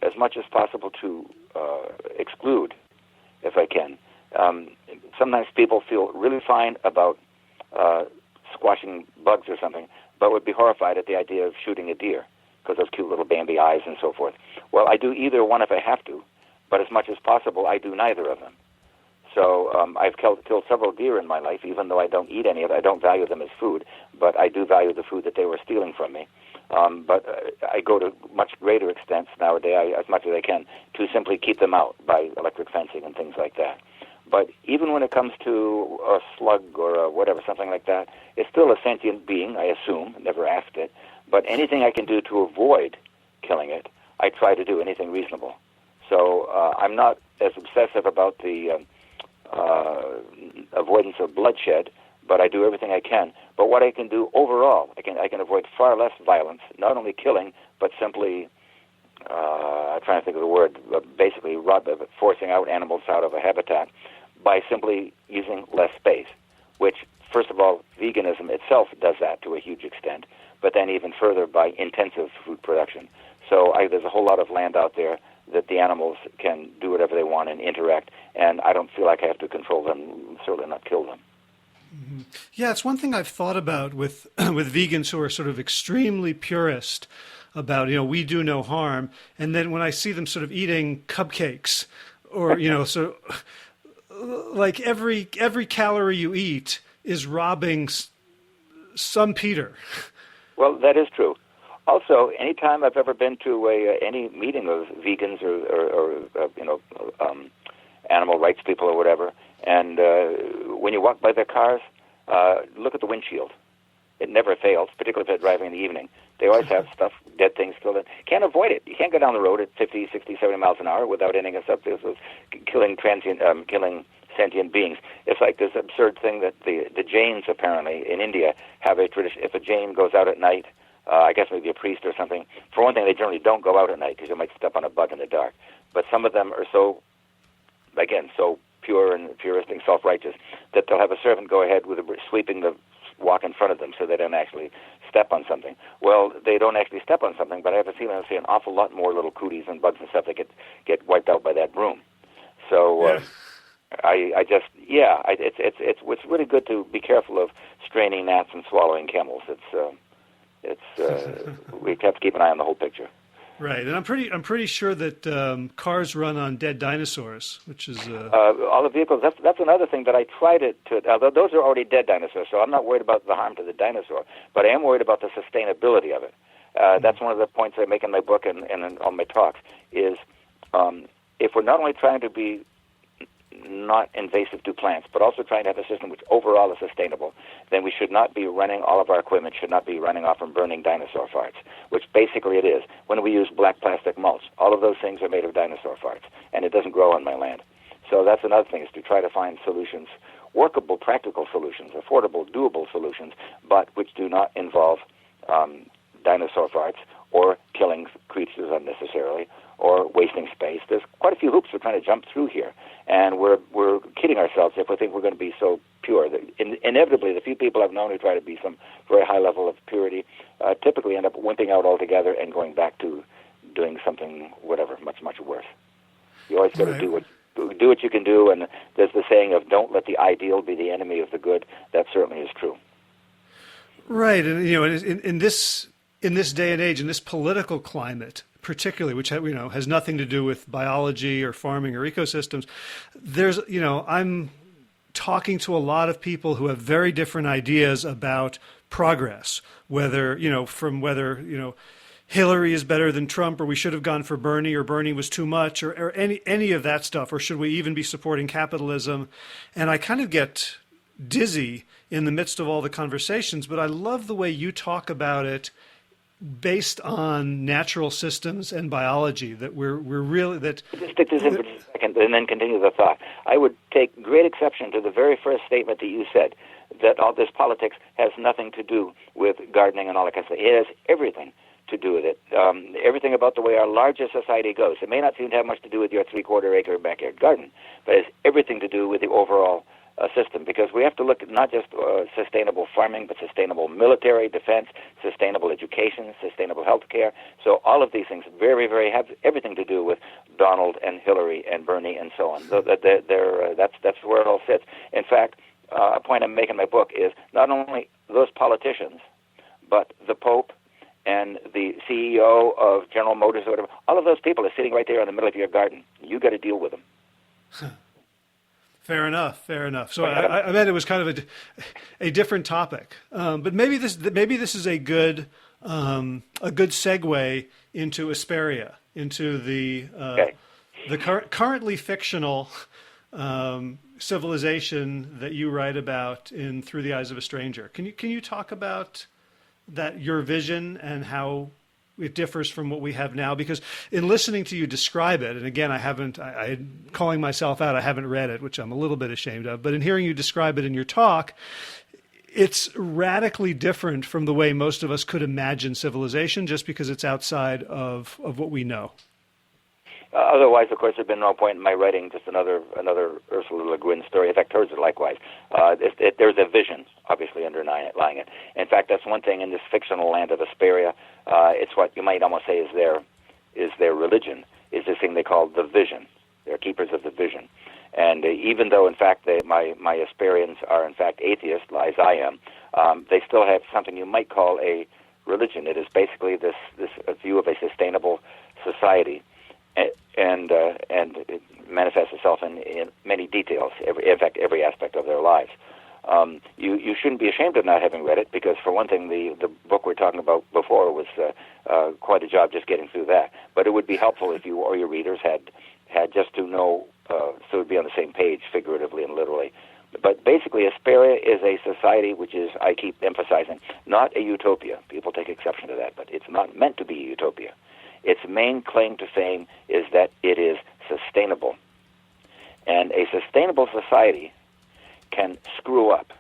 [SPEAKER 2] as much as possible, to exclude, if I can. Sometimes people feel really fine about squashing bugs or something, but would be horrified at the idea of shooting a deer because those cute little Bambi eyes and so forth. Well, I do either one if I have to, but as much as possible, I do neither of them. So I've killed several deer in my life, even though I don't eat any of it. I don't value them as food, but I do value the food that they were stealing from me. But I go to much greater extents nowadays, as much as I can, to simply keep them out by electric fencing and things like that. But even when it comes to a slug or a whatever, something like that, it's still a sentient being, I assume. Never asked it. But anything I can do to avoid killing it, I try to do, anything reasonable. So I'm not as obsessive about the avoidance of bloodshed, but I do everything I can. But what I can do overall, I can avoid far less violence, not only killing, but simply, I'm trying to think of the word, basically forcing out animals out of a habitat by simply using less space, which, first of all, veganism itself does that to a huge extent, but then even further by intensive food production. So there's a whole lot of land out there that the animals can do whatever they want and interact, and I don't feel like I have to control them, certainly not kill them.
[SPEAKER 1] Mm-hmm. Yeah, it's one thing I've thought about with vegans who are sort of extremely purist about, we do no harm, and then when I see them sort of eating cupcakes or, so like every calorie you eat is robbing some Peter.
[SPEAKER 2] Well, that is true. Also, anytime I've ever been to any meeting of vegans or animal rights people or whatever, and when you walk by their cars, look at the windshield. It never fails, particularly if they're driving in the evening. They always have stuff, dead things killed in. Can't avoid it. You can't go down the road at 50, 60, 70 miles an hour without ending up killing sentient beings. It's like this absurd thing that the Jains, apparently, in India, have a tradition. If a Jain goes out at night, I guess maybe a priest or something, for one thing, they generally don't go out at night because they might step on a bug in the dark. But some of them are so pure and puristic, self-righteous, that they'll have a servant go ahead with sweeping the walk in front of them so they don't actually step on something. Well, they don't actually step on something, but I have a feeling I'll see an awful lot more little cooties and bugs and stuff that get wiped out by that broom. So it's really good to be careful of straining gnats and swallowing camels. We have to keep an eye on the whole picture.
[SPEAKER 1] Right, and I'm pretty sure that cars run on dead dinosaurs, which is
[SPEAKER 2] all the vehicles. That's another thing that I try to. Although those are already dead dinosaurs, so I'm not worried about the harm to the dinosaur, but I am worried about the sustainability of it. That's one of the points I make in my book and in all my talks. Is if we're not only trying to be not invasive to plants, but also trying to have a system which overall is sustainable, then we should not be running all of our equipment, should not be running off and burning dinosaur farts, which basically it is. When we use black plastic mulch, all of those things are made of dinosaur farts, and it doesn't grow on my land. So that's another thing, is to try to find solutions, workable, practical solutions, affordable, doable solutions, but which do not involve dinosaur farts or killing creatures unnecessarily or wasting space. There's quite a few hoops we're trying to jump through here, and we're kidding ourselves if we think we're going to be so pure. Inevitably, the few people I've known who try to be some very high level of purity typically end up wimping out altogether and going back to doing something, whatever, much, much worse. You always got to do what you can do, and there's the saying of don't let the ideal be the enemy of the good. That certainly is true.
[SPEAKER 1] Right, and in this day and age, in this political climate, particularly, which has nothing to do with biology or farming or ecosystems, I'm talking to a lot of people who have very different ideas about progress, whether Hillary is better than Trump, or we should have gone for Bernie, or Bernie was too much, or any of that stuff, or should we even be supporting capitalism? And I kind of get dizzy in the midst of all the conversations, but I love the way you talk about it based on natural systems and biology, that we're really that. Just
[SPEAKER 2] stick this in for a second and then continue the thought. I would take great exception to the very first statement that you said, that all this politics has nothing to do with gardening and all that kind of stuff. It has everything to do with it. Everything about the way our larger society goes. It may not seem to have much to do with your 3/4 acre backyard garden, but it has everything to do with the overall system, because we have to look at not just sustainable farming, but sustainable military defense, sustainable education, sustainable health care. So all of these things very, very have everything to do with Donald and Hillary and Bernie and so on. So that's where it all sits. In fact, a point I'm making in my book is not only those politicians, but the Pope and the CEO of General Motors or whatever, all of those people are sitting right there in the middle of your garden. You got to deal with them.
[SPEAKER 1] Fair enough. So I meant it was kind of a different topic, but maybe this is a good segue into Asperia, into the currently fictional civilization that you write about in Through the Eyes of a Stranger. Can you talk about that, your vision, and how it differs from what we have now? Because in listening to you describe it, and again, I'm calling myself out, I haven't read it, which I'm a little bit ashamed of, but in hearing you describe it in your talk, it's radically different from the way most of us could imagine civilization, just because it's outside of what we know.
[SPEAKER 2] Otherwise, of course, there'd been no point in my writing just another Ursula Le Guin story. In fact, hers are likewise. There's a vision, obviously, underlying it. In fact, that's one thing in this fictional land of Asperia. It's what you might almost say is their religion, is this thing they call the vision. They're keepers of the vision. And even though, in fact, my Asperians are, in fact, atheists, as I am, they still have something you might call a religion. It is basically this view of a sustainable society. And it manifests itself in many details, in fact, every aspect of their lives. You shouldn't be ashamed of not having read it, because, for one thing, the book we're talking about before was quite a job just getting through that. But it would be helpful if you or your readers had just to know, so it would be on the same page, figuratively and literally. But basically, Asperia is a society which is, I keep emphasizing, not a utopia. People take exception to that, but it's not meant to be a utopia. Its main claim to fame is that it is sustainable. And a sustainable society can screw up,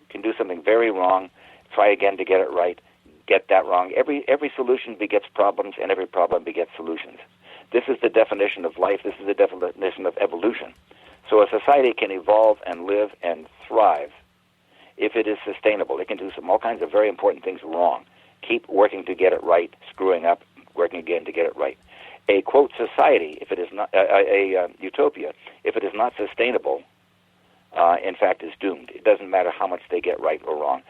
[SPEAKER 2] can do something very wrong, try again to get it right, get that wrong. Every solution begets problems, and every problem begets solutions. This is the definition of life. This is the definition of evolution. So a society can evolve and live and thrive if it is sustainable. It can do all kinds of very important things wrong. Keep working to get it right, screwing up, working again to get it right. A, quote, society, if it is not a utopia, if it is not sustainable, in fact, is doomed. It doesn't matter how much they get right or wrong.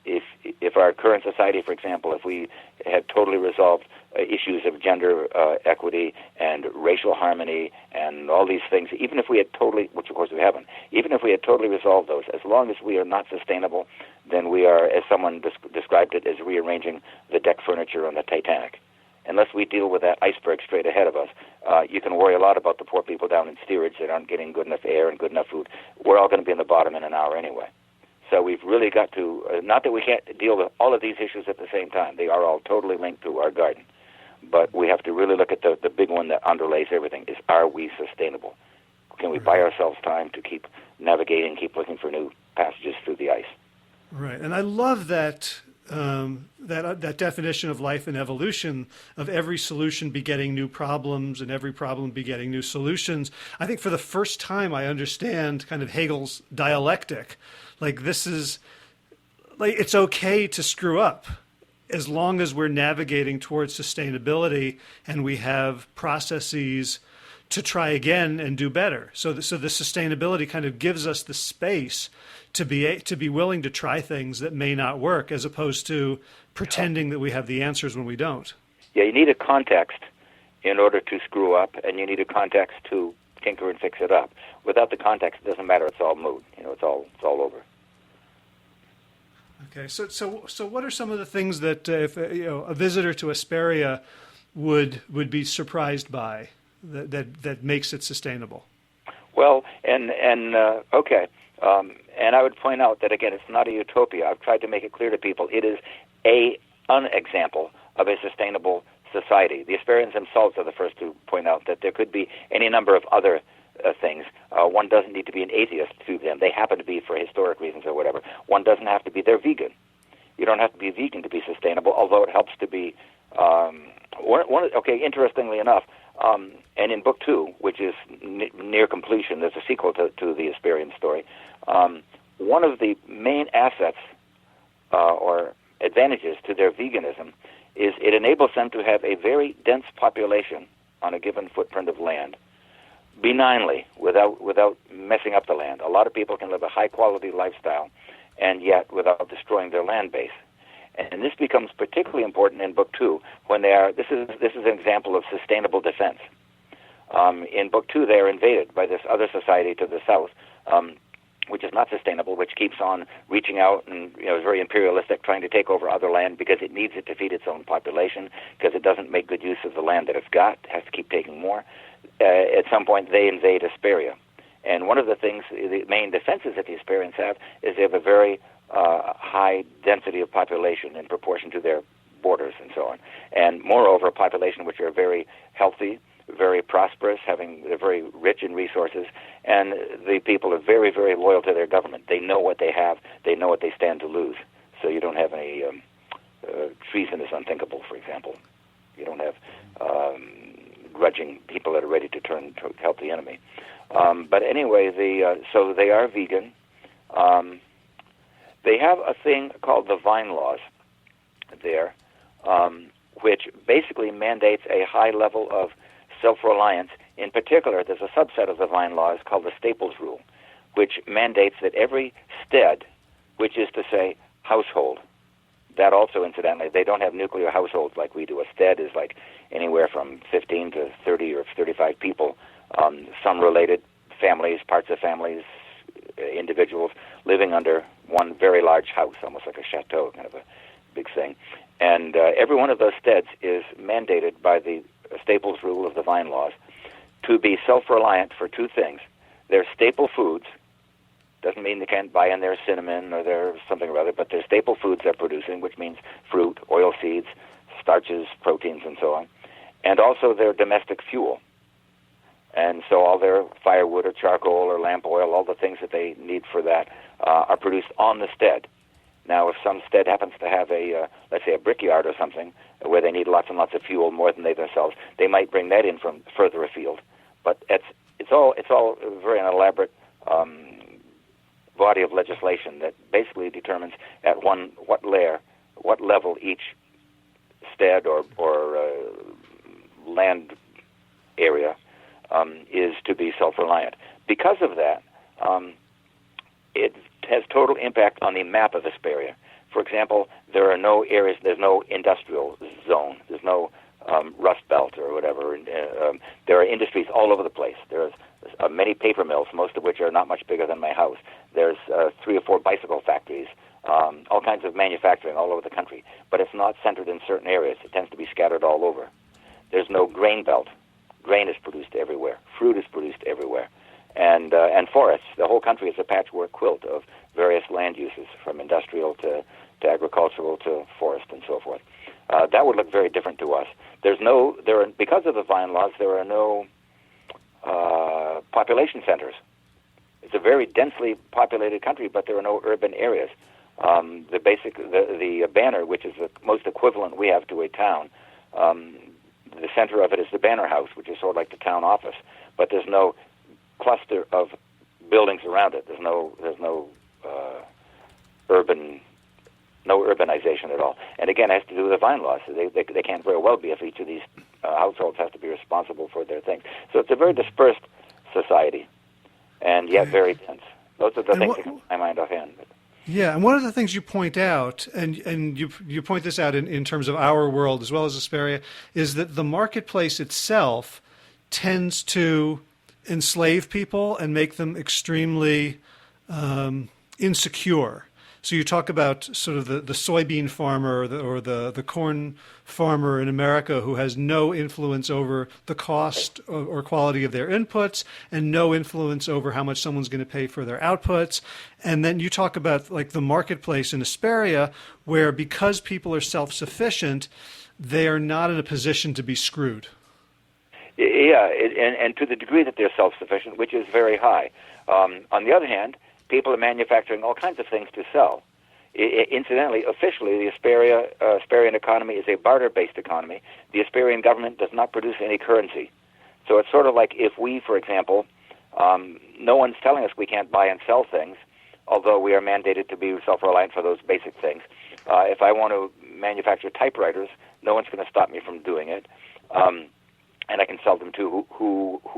[SPEAKER 2] If our current society, for example, if we had totally resolved issues of gender equity and racial harmony and all these things, even if we had totally, which of course we haven't, even if we had totally resolved those, as long as we are not sustainable, then we are, as someone described it, as rearranging the deck furniture on the Titanic. Unless we deal with that iceberg straight ahead of us, you can worry a lot about the poor people down in steerage that aren't getting good enough air and good enough food. We're all going to be in the bottom in an hour anyway. So we've really got to, not that we can't deal with all of these issues at the same time. They are all totally linked to our garden. But we have to really look at the big one that underlays everything, is, are we sustainable? Can we buy ourselves time to keep navigating, keep looking for new passages through the ice?
[SPEAKER 1] Right. And I love that that definition of life and evolution, of every solution begetting new problems and every problem begetting new solutions. I think for the first time I understand kind of Hegel's dialectic. Like, this is, like, it's okay to screw up as long as we're navigating towards sustainability and we have processes to try again and do better. So the sustainability kind of gives us the space to be willing to try things that may not work, as opposed to pretending that we have the answers when we don't.
[SPEAKER 2] Yeah, you need a context in order to screw up, and you need a context to tinker and fix it up. Without the context, it doesn't matter. It's all moot. It's all over.
[SPEAKER 1] Okay, so what are some of the things that if a visitor to Asperia would be surprised by that makes it sustainable?
[SPEAKER 2] Well, okay. And I would point out that, again, it's not a utopia. I've tried to make it clear to people. It is an example of a sustainable society. The Asperians themselves are the first to point out that there could be any number of other things. One doesn't need to be an atheist to them. They happen to be for historic reasons or whatever. One doesn't have to be, they're vegan. You don't have to be vegan to be sustainable, although it helps to be, interestingly enough, and in Book 2, which is near completion, there's a sequel to the Asperian story. One of the main assets or advantages to their veganism is it enables them to have a very dense population on a given footprint of land, benignly, without messing up the land. A lot of people can live a high-quality lifestyle, and yet without destroying their land base. And this becomes particularly important in Book 2 when they are. This is an example of sustainable defense. In Book 2, they are invaded by this other society to the south, which is not sustainable, which keeps on reaching out and is very imperialistic, trying to take over other land because it needs it to feed its own population, because it doesn't make good use of the land that it's got. It has to keep taking more. At some point, they invade Asperia. And one of the things, the main defenses that the Asperians have, is they have a very high density of population in proportion to their borders and so on. And moreover, a population which are very healthy, very prosperous, they're very rich in resources, and the people are very, very loyal to their government. They know what they have. They know what they stand to lose. So you don't have any treason is unthinkable, for example. You don't have grudging people that are ready to turn to help the enemy. But anyway, so they are vegan. They have a thing called the Vine Laws there, which basically mandates a high level of self-reliance. In particular, there's a subset of the Vine Laws called the Staples Rule, which mandates that every stead, which is to say household, that also, incidentally, they don't have nuclear households like we do. A stead is like anywhere from 15 to 30 or 35 people, some related families, parts of families, individuals living under one very large house, almost like a chateau, kind of a big thing. And every one of those steads is mandated by the Staples Rule of the Vine Laws to be self-reliant for two things. Their staple foods, doesn't mean they can't buy in their cinnamon or their something or other, but their staple foods they're producing, which means fruit, oil seeds, starches, proteins, and so on, and also their domestic fuel. And so all their firewood or charcoal or lamp oil, all the things that they need for that, are produced on the stead. Now, if some stead happens to have let's say a brickyard or something, where they need lots and lots of fuel more than they themselves, they might bring that in from further afield. But it's all very an elaborate body of legislation that basically determines at what level each stead or land area is to be self-reliant. Because of that, it has total impact on the map of Hesperia. For example, there are no areas, there's no industrial zone, there's no rust belt or whatever. There are industries all over the place. There's many paper mills, most of which are not much bigger than my house. There's 3 or 4 bicycle factories, all kinds of manufacturing all over the country. But it's not centered in certain areas. It tends to be scattered all over. There's no grain belt. Grain is produced everywhere. Fruit is produced everywhere. And forests. The whole country is a patchwork quilt of various land uses, from industrial to agricultural to forest and so forth. That would look very different to us. Because of the vine laws, there are no population centers. It's a very densely populated country, but there are no urban areas. The banner, which is the most equivalent we have to a town, the center of it is the banner house, which is sort of like the town office, but there's no cluster of buildings around it. There's no urbanization at all. And again, it has to do with the vine laws. They can't very well be if each of these households has to be responsible for their things. So it's a very dispersed society, and yet very dense. Those are the things that come to my mind offhand.
[SPEAKER 1] Yeah, and one of the things you point out, and you point this out in terms of our world as well as Hesperia, is that the marketplace itself tends to enslave people and make them extremely insecure. So you talk about sort of the soybean farmer or the corn farmer in America who has no influence over the cost or quality of their inputs and no influence over how much someone's going to pay for their outputs. And then you talk about like the marketplace in Hesperia, where because people are self-sufficient, they are not in a position to be screwed.
[SPEAKER 2] Yeah, and to the degree that they're self-sufficient, which is very high. On the other hand, people are manufacturing all kinds of things to sell. Incidentally, officially, the Hesperian economy is a barter-based economy. The Hesperian government does not produce any currency. So it's sort of like if we, for example, no one's telling us we can't buy and sell things, although we are mandated to be self-reliant for those basic things. If I want to manufacture typewriters, no one's going to stop me from doing it. And I can sell them to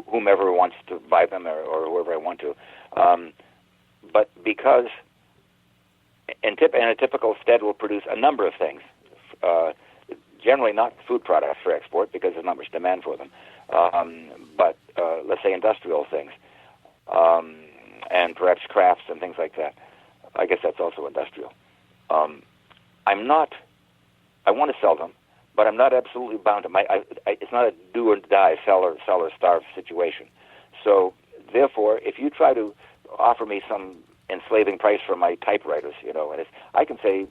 [SPEAKER 2] whomever wants to buy them or whoever I want to. But because a typical stead will produce a number of things, generally not food products for export because there's not much demand for them, but let's say industrial things, and perhaps crafts and things like that. I guess that's also industrial. I want to sell them, but I'm not absolutely bound to it's not a do or die, sell or starve situation. So therefore, if you try to offer me some enslaving price for my typewriters, and I can say,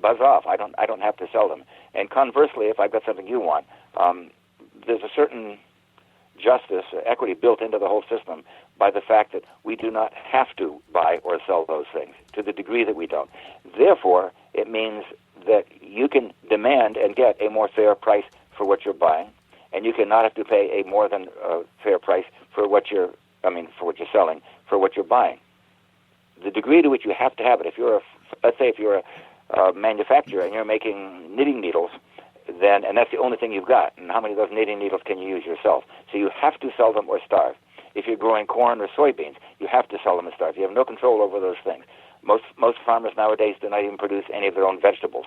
[SPEAKER 2] buzz off. I don't have to sell them. And conversely, if I've got something you want, there's a certain justice, equity built into the whole system by the fact that we do not have to buy or sell those things to the degree that we don't. Therefore, it means that you can demand and get a more fair price for what you're buying, and you cannot have to pay a more than fair price for what you're selling, for what you're buying. The degree to which you have to have it, let's say if you're a manufacturer and you're making knitting needles, and that's the only thing you've got, and how many of those knitting needles can you use yourself? So you have to sell them or starve. If you're growing corn or soybeans, you have to sell them or starve. You have no control over those things. Most farmers nowadays do not even produce any of their own vegetables.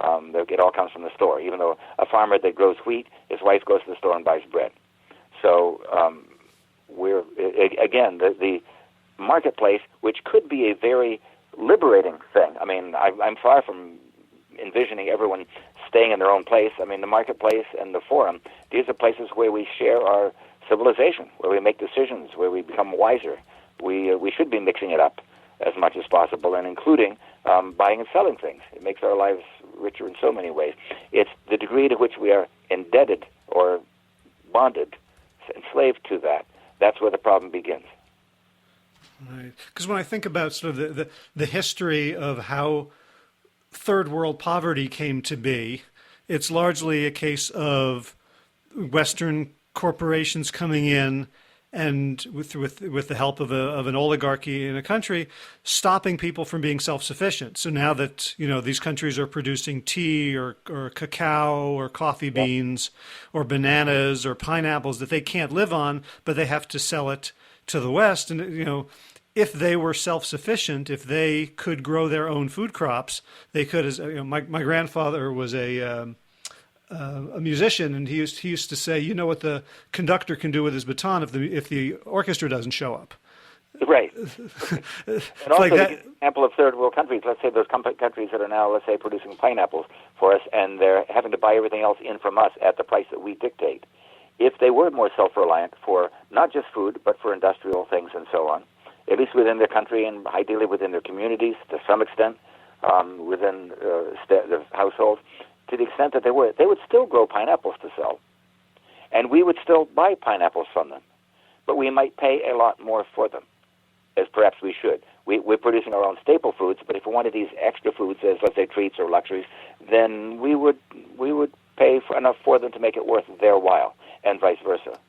[SPEAKER 2] It all comes from the store. Even though a farmer that grows wheat, his wife goes to the store and buys bread. So the marketplace, which could be a very liberating thing. I mean, I'm far from envisioning everyone staying in their own place. I mean, the marketplace and the forum, these are places where we share our civilization, where we make decisions, where we become wiser. We should be mixing it up as much as possible, and including buying and selling things. It makes our lives richer in so many ways. It's the degree to which we are indebted or bonded, enslaved to that. That's where the problem begins.
[SPEAKER 1] Right. Because when I think about sort of the history of how third world poverty came to be, it's largely a case of Western corporations coming in and with the help of an oligarchy in a country, stopping people from being self-sufficient. So now that these countries are producing tea or cacao or coffee beans or bananas or pineapples that they can't live on, but they have to sell it to the West, and if they were self-sufficient, if they could grow their own food crops, they could. As my grandfather was a musician, and he used to say, what the conductor can do with his baton if the orchestra doesn't show up.
[SPEAKER 2] Right. And also, like that. The example of third world countries, let's say those countries that are now, let's say, producing pineapples for us, and they're having to buy everything else in from us at the price that we dictate. If they were more self-reliant for not just food, but for industrial things and so on, at least within their country and ideally within their communities to some extent, within the household, to the extent that they would still grow pineapples to sell. And we would still buy pineapples from them. But we might pay a lot more for them, as perhaps we should. We're producing our own staple foods, but if we wanted these extra foods as, let's say, treats or luxuries, then we would pay enough for them to make it worth their while, and vice versa.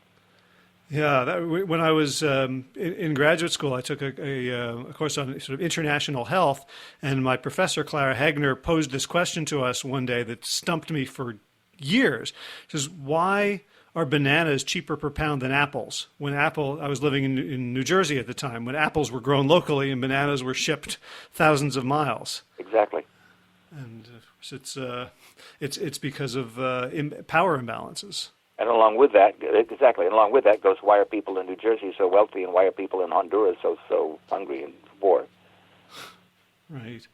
[SPEAKER 1] Yeah, when I was in graduate school, I took a course on sort of international health, and my professor, Clara Hegner, posed this question to us one day that stumped me for years. She says, why are bananas cheaper per pound than apples? I was living in New Jersey at the time, when apples were grown locally and bananas were shipped thousands of miles.
[SPEAKER 2] Exactly.
[SPEAKER 1] And it's because of power imbalances.
[SPEAKER 2] And along with that goes, why are people in New Jersey so wealthy, and why are people in Honduras so hungry and poor?
[SPEAKER 1] Right.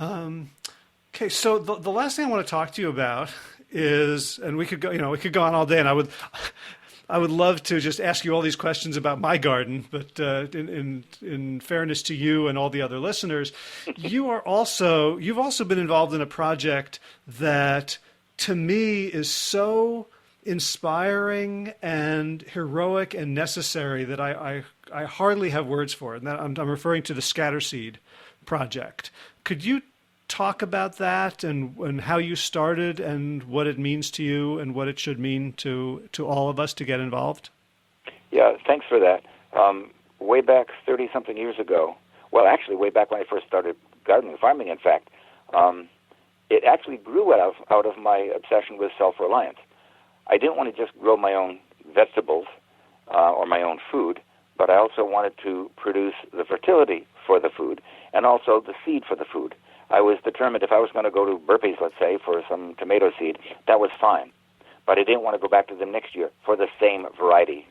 [SPEAKER 1] Okay, so the last thing I want to talk to you about is, and we could go on all day, and I would love to just ask you all these questions about my garden, but in fairness to you and all the other listeners, you've also been involved in a project that to me is so inspiring and heroic and necessary that I hardly have words for it. And that I'm referring to the Scatter Seed project. Could you talk about that and how you started and what it means to you and what it should mean to all of us to get involved?
[SPEAKER 2] Yeah, thanks for that. Way back 30-something years ago, well, actually way back when I first started gardening, farming, in fact, it actually grew out of my obsession with self-reliance. I didn't want to just grow my own vegetables or my own food, but I also wanted to produce the fertility for the food and also the seed for the food. I was determined if I was going to go to Burpees, let's say, for some tomato seed, that was fine. But I didn't want to go back to them next year for the same variety.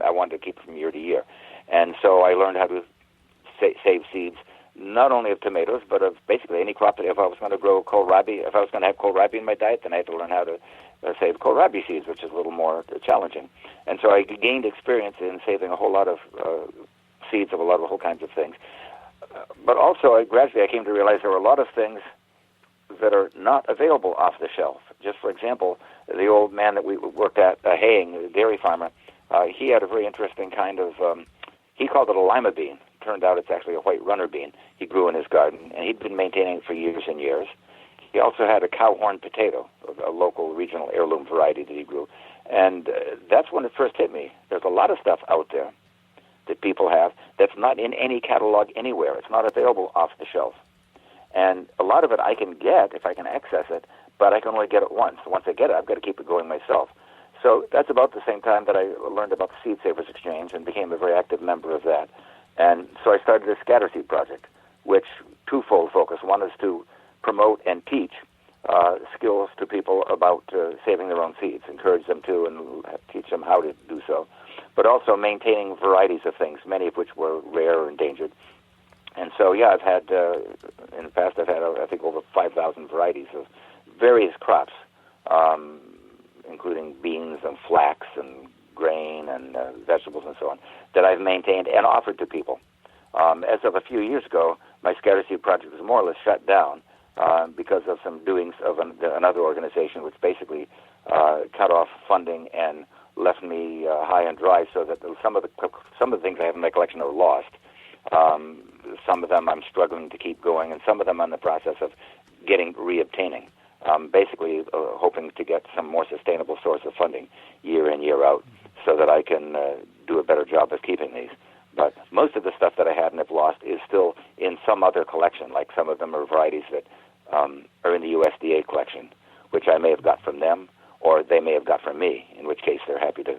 [SPEAKER 2] I wanted to keep from year to year. And so I learned how to save seeds, not only of tomatoes, but of basically any crop. If I was going to grow kohlrabi, if I was going to have kohlrabi in my diet, then I had to learn how to save kohlrabi seeds, which is a little more challenging. And so I gained experience in saving a whole lot of seeds of a lot of whole kinds of things. But also, gradually I came to realize there were a lot of things that are not available off the shelf. Just for example, the old man that we worked at, haying, the dairy farmer, he had a very interesting kind of, he called it a lima bean. Turned out it's actually a white runner bean he grew in his garden, and he'd been maintaining it for years and years. He also had a cowhorn potato, a local regional heirloom variety that he grew. And that's when it first hit me. There's a lot of stuff out there that people have that's not in any catalog anywhere. It's not available off the shelf. And a lot of it I can get if I can access it, but I can only get it once. Once I get it, I've got to keep it going myself. So that's about the same time that I learned about the Seed Savers Exchange and became a very active member of that. And so I started a Scatter Seed project, which twofold focus. One is to promote and teach skills to people about saving their own seeds, encourage them to and teach them how to do so, but also maintaining varieties of things, many of which were rare or endangered. And so, yeah, I've had, in the past, I've had, I think, over 5,000 varieties of various crops, including beans and flax and grain and vegetables and so on, that I've maintained and offered to people. As of a few years ago, my Scatter Seed project was more or less shut down because of some doings of another organization, which basically cut off funding and left me high and dry, so that some of the things I have in my collection are lost. Some of them I'm struggling to keep going, and some of them I'm in the process of reobtaining. Basically hoping to get some more sustainable source of funding year in, year out, so that I can do a better job of keeping these. But most of the stuff that I had and have lost is still in some other collection, like some of them are varieties that are in the USDA collection, which I may have got from them, or they may have got from me, in which case they're happy to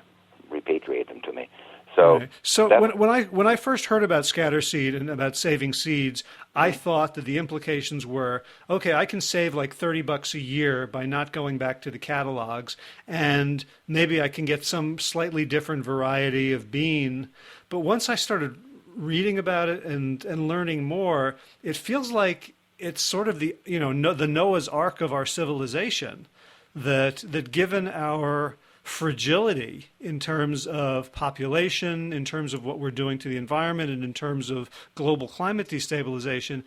[SPEAKER 2] repatriate them to me. So,
[SPEAKER 1] right. So when I first heard about scatter seed and about saving seeds, I thought that the implications were, okay, I can save like $30 a year by not going back to the catalogs, and maybe I can get some slightly different variety of bean. But once I started reading about it and learning more, it feels like it's sort of the the Noah's Ark of our civilization, that given our fragility in terms of population, in terms of what we're doing to the environment, and in terms of global climate destabilization,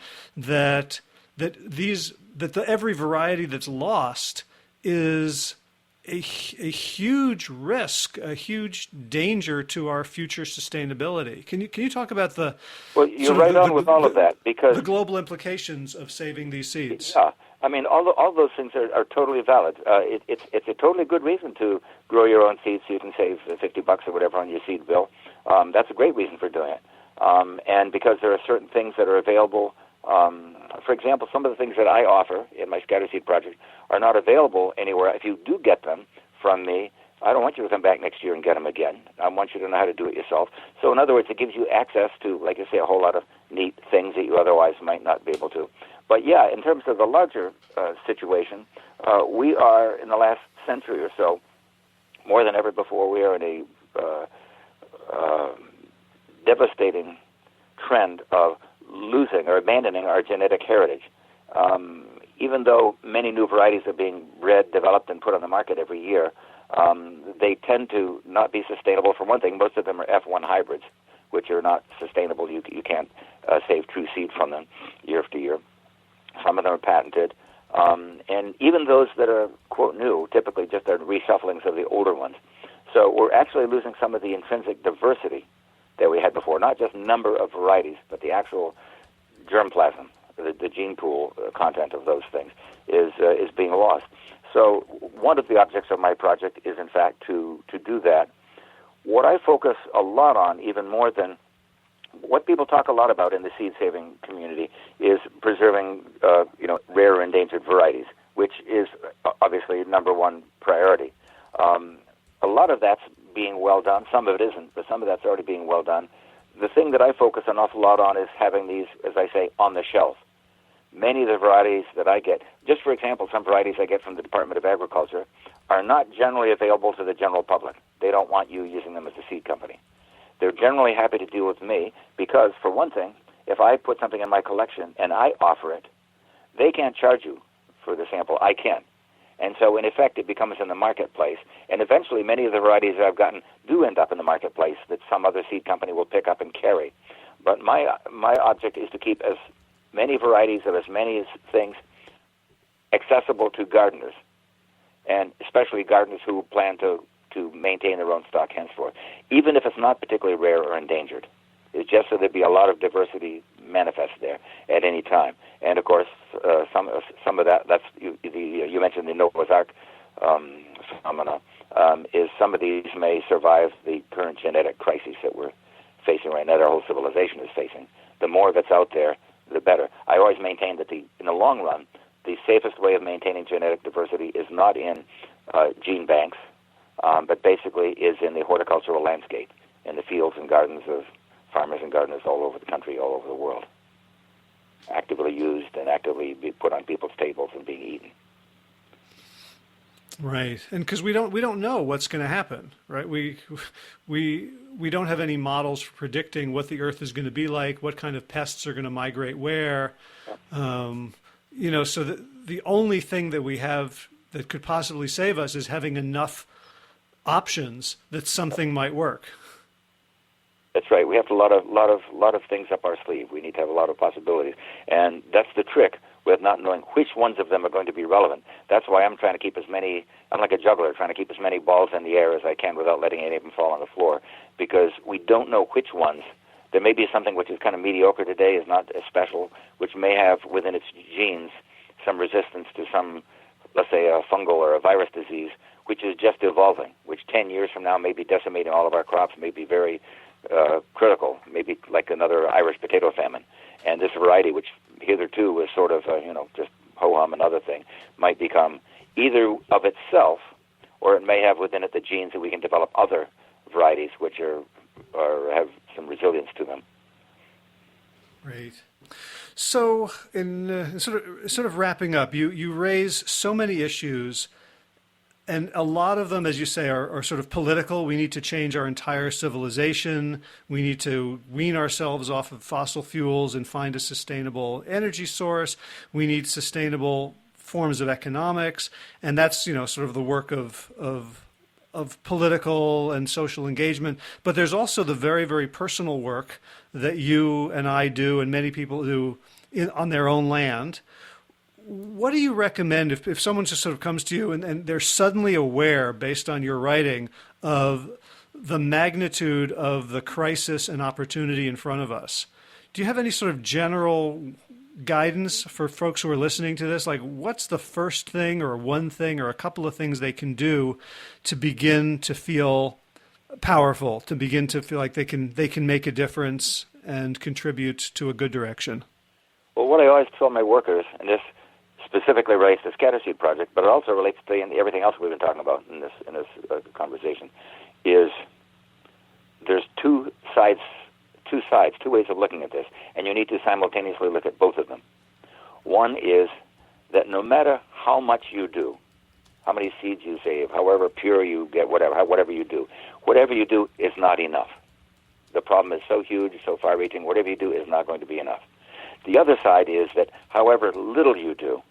[SPEAKER 1] every variety that's lost is a huge risk, a huge danger to our future sustainability. Can you talk about the
[SPEAKER 2] well, you're right on with all of that, because
[SPEAKER 1] the global implications of saving these seeds?
[SPEAKER 2] Yeah, I mean, all those things are totally valid. It's a totally good reason to grow your own seeds so you can save $50 or whatever on your seed bill. That's a great reason for doing it. And because there are certain things that are available. For example, some of the things that I offer in my scatter seed project are not available anywhere. If you do get them from me, I don't want you to come back next year and get them again. I want you to know how to do it yourself. So in other words, it gives you access to, like I say, a whole lot of neat things that you otherwise might not be able to. But yeah, in terms of the larger situation, we are, in the last century or so, more than ever before, we are in a devastating trend of losing or abandoning our genetic heritage. Even though many new varieties are being bred, developed, and put on the market every year, they tend to not be sustainable. For one thing, most of them are F1 hybrids, which are not sustainable. You can't save true seed from them year after year. Some of them are patented. And even those that are, quote, new, typically just are reshufflings of the older ones. So we're actually losing some of the intrinsic diversity that we had before, not just number of varieties, but the actual germplasm, the gene pool content of those things is being lost. So one of the objects of my project is, in fact, to do that. What I focus a lot on, even more than what people talk a lot about in the seed-saving community, is preserving, rare or endangered varieties, which is obviously number one priority. A lot of that's being well done. Some of it isn't, but some of that's already being well done. The thing that I focus an awful lot on is having these, as I say, on the shelf. Many of the varieties that I get, just for example, some varieties I get from the Department of Agriculture are not generally available to the general public. They don't want you using them as a seed company. They're generally happy to deal with me because, for one thing, if I put something in my collection and I offer it, they can't charge you for the sample. I can. And so, in effect, it becomes in the marketplace. And eventually, many of the varieties that I've gotten do end up in the marketplace that some other seed company will pick up and carry. But my object is to keep as many varieties of as many things accessible to gardeners, and especially gardeners who plan to maintain their own stock henceforth, even if it's not particularly rare or endangered. It's just so there'd be a lot of diversity manifest there at any time. And of course, some of that, that's you mentioned the Noah's Ark phenomena, is some of these may survive the current genetic crises that we're facing right now, that our whole civilization is facing. The more that's out there, the better. I always maintain that in the long run, the safest way of maintaining genetic diversity is not in gene banks, but basically is in the horticultural landscape, in the fields and gardens of farmers and gardeners all over the country, all over the world, actively used and actively be put on people's tables and being eaten.
[SPEAKER 1] Right, and because we don't know what's going to happen, right? We don't have any models for predicting what the Earth is going to be like, what kind of pests are going to migrate where. So the only thing that we have that could possibly save us is having enough options that something might work.
[SPEAKER 2] That's right. We have a lot of things up our sleeve. We need to have a lot of possibilities, and that's the trick with not knowing which ones of them are going to be relevant. That's why I'm trying to keep I'm like a juggler, trying to keep as many balls in the air as I can without letting any of them fall on the floor, because we don't know which ones. There may be something which is kind of mediocre today, is not as special, which may have within its genes some resistance to some, let's say, a fungal or a virus disease, which is just evolving, which 10 years from now may be decimating all of our crops, may be very critical, maybe like another Irish potato famine. And this variety, which hitherto was sort of, just ho-hum another thing, might become either of itself, or it may have within it the genes that we can develop other varieties which are have some resilience to them.
[SPEAKER 1] Great. So, in sort of wrapping up, you raise so many issues, and a lot of them, as you say, are sort of political. We need to change our entire civilization. We need to wean ourselves off of fossil fuels and find a sustainable energy source. We need sustainable forms of economics, and that's sort of the work of political and social engagement. But there's also the very, very personal work that you and I do and many people do on their own land. What do you recommend if someone just sort of comes to you and they're suddenly aware, based on your writing, of the magnitude of the crisis and opportunity in front of us? Do you have any sort of general guidance for folks who are listening to this? Like, what's the first thing or one thing or a couple of things they can do to begin to feel powerful, to begin to feel like they can make a difference and contribute to a good direction?
[SPEAKER 2] Well, what I always tell my workers, and this specifically relates to Scatter Seed Project, but it also relates to everything else we've been talking about in this conversation, is there's two ways of looking at this, and you need to simultaneously look at both of them. One is that no matter how much you do, how many seeds you save, however pure you get, whatever you do is not enough. The problem is so huge, so far-reaching, whatever you do is not going to be enough. The other side is that however little you do,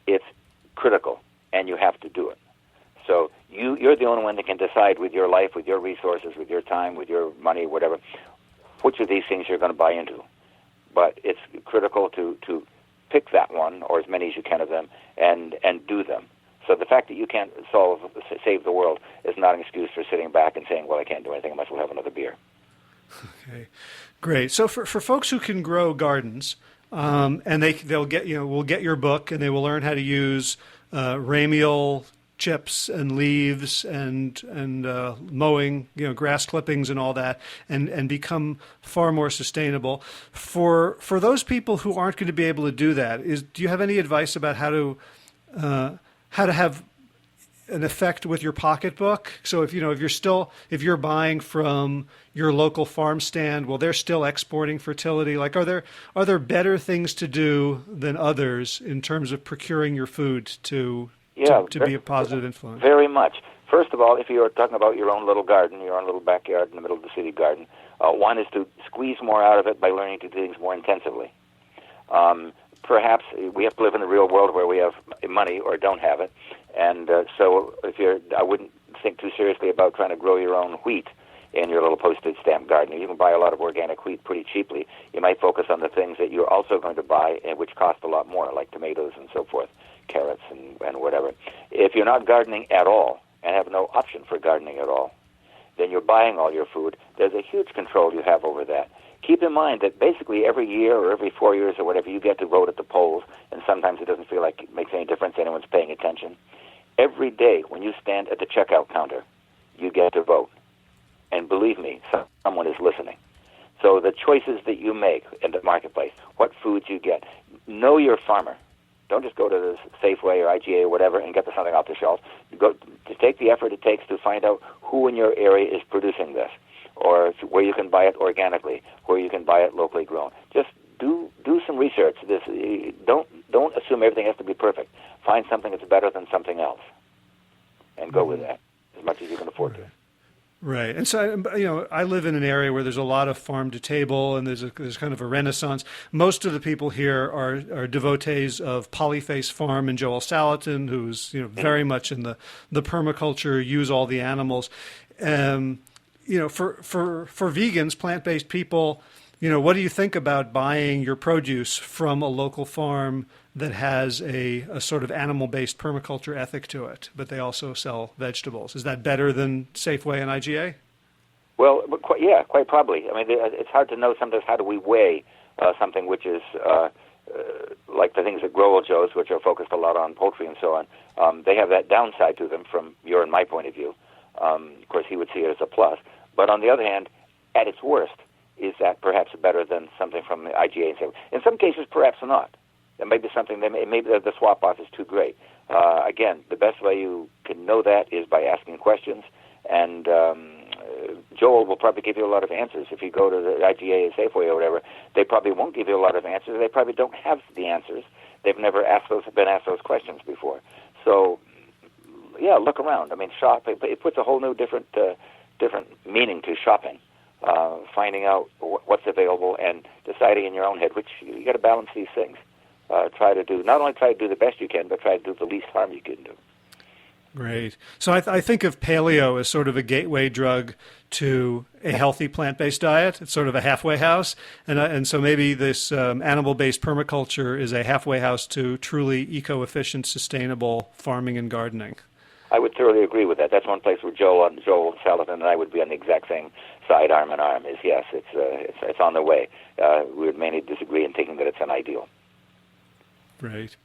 [SPEAKER 2] it's critical, and you have to do it. So you're the only one that can decide with your life, with your resources, with your time, with your money, whatever, which of these things you're going to buy into. But it's critical to pick that one, or as many as you can of them, and do them. So the fact that you can't save the world is not an excuse for sitting back and saying, well, I can't do anything, I might as well have another beer.
[SPEAKER 1] Okay, great. So for folks who can grow gardens, and we'll get your book, and they will learn how to use ramial chips and leaves and mowing, grass clippings and all that, and become far more sustainable. For those people who aren't going to be able to do that, do you have any advice about how to have an effect with your pocketbook? So if you're buying from your local farm stand, well, they're still exporting fertility. Like, are there better things to do than others in terms of procuring your food to be a positive influence? Very
[SPEAKER 2] much. First of all, if you're talking about your own little garden, your own little backyard in the middle of the city garden, one is to squeeze more out of it by learning to do things more intensively. Perhaps we have to live in the real world where we have money or don't have it, and so I wouldn't think too seriously about trying to grow your own wheat in your little postage stamp garden. You can buy a lot of organic wheat pretty cheaply. You might focus on the things that you're also going to buy, which cost a lot more, like tomatoes and so forth, carrots and whatever. If you're not gardening at all and have no option for gardening at all, then you're buying all your food. There's a huge control you have over that. Keep in mind that basically every year or every 4 years or whatever, you get to vote at the polls, and sometimes it doesn't feel like it makes any difference, anyone's paying attention. Every day when you stand at the checkout counter, you get to vote. And believe me, someone is listening. So the choices that you make in the marketplace, what foods you get, know your farmer. Don't just go to the Safeway or IGA or whatever and get something off the shelf. Go to take the effort it takes to find out who in your area is producing this, or where you can buy it organically, where you can buy it locally grown. Just do some research. Don't assume everything has to be perfect. Find something that's better than something else, and go with that as much as you can afford to.
[SPEAKER 1] Right, and so I live in an area where there's a lot of farm to table, and there's kind of a renaissance. Most of the people here are devotees of Polyface Farm and Joel Salatin, who's very much in the permaculture, use all the animals. For vegans, plant-based people, what do you think about buying your produce from a local farm that has a sort of animal-based permaculture ethic to it, but they also sell vegetables? Is that better than Safeway and IGA?
[SPEAKER 2] Well, quite probably. I mean, it's hard to know sometimes how do we weigh something which is like the things at Grow Joe's, which are focused a lot on poultry and so on. They have that downside to them from your and my point of view. Of course, he would see it as a plus. But on the other hand, at its worst, is that perhaps better than something from the IGA and Safeway? In some cases, perhaps not. There may be something, maybe the swap-off is too great. Again, the best way you can know that is by asking questions and Joel will probably give you a lot of answers. If you go to the IGA or Safeway or whatever, they probably won't give you a lot of answers. They probably don't have the answers. They've never been asked those questions before. So, yeah, look around. I mean, shop. It puts a whole new different meaning to shopping. Finding out what's available and deciding in your own head, which you got to balance these things. Not only try to do the best you can, but try to do the least harm you can do.
[SPEAKER 1] Great. So I think of paleo as sort of a gateway drug to a healthy plant-based diet. It's sort of a halfway house. And so maybe this animal-based permaculture is a halfway house to truly eco-efficient, sustainable farming and gardening.
[SPEAKER 2] I would thoroughly agree with that. That's one place where Joel Salatin and I would be on the exact same side, arm in arm. Is yes, it's on the way. We would mainly disagree in thinking that it's an ideal.
[SPEAKER 1] Right.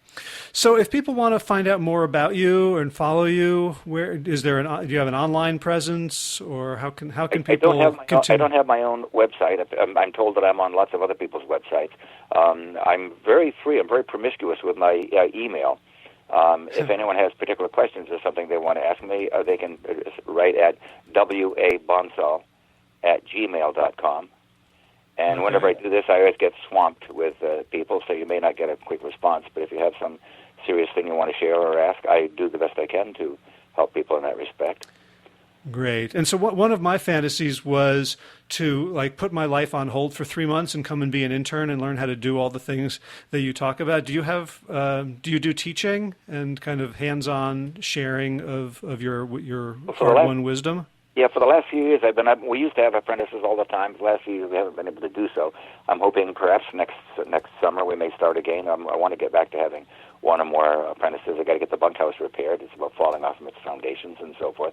[SPEAKER 1] So, if people want to find out more about you and follow you, do you have an online presence, or how can people?
[SPEAKER 2] I don't have my own website. I'm told that I'm on lots of other people's websites. I'm very free. I'm very promiscuous with my email. If anyone has particular questions or something they want to ask me, they can write at wabonsall@gmail.com. And whenever I do this, I always get swamped with people, so you may not get a quick response. But if you have some serious thing you want to share or ask, I do the best I can to help people in that respect.
[SPEAKER 1] Great. And so one of my fantasies was to put my life on hold for 3 months and come and be an intern and learn how to do all the things that you talk about. Do you do teaching and kind of hands-on sharing of your hard-won wisdom?
[SPEAKER 2] Yeah, for the last few years, we used to have apprentices all the time. The last few years, we haven't been able to do so. I'm hoping perhaps next summer we may start again. I want to get back to having one or more apprentices. I got to get the bunkhouse repaired. It's about falling off from its foundations and so forth.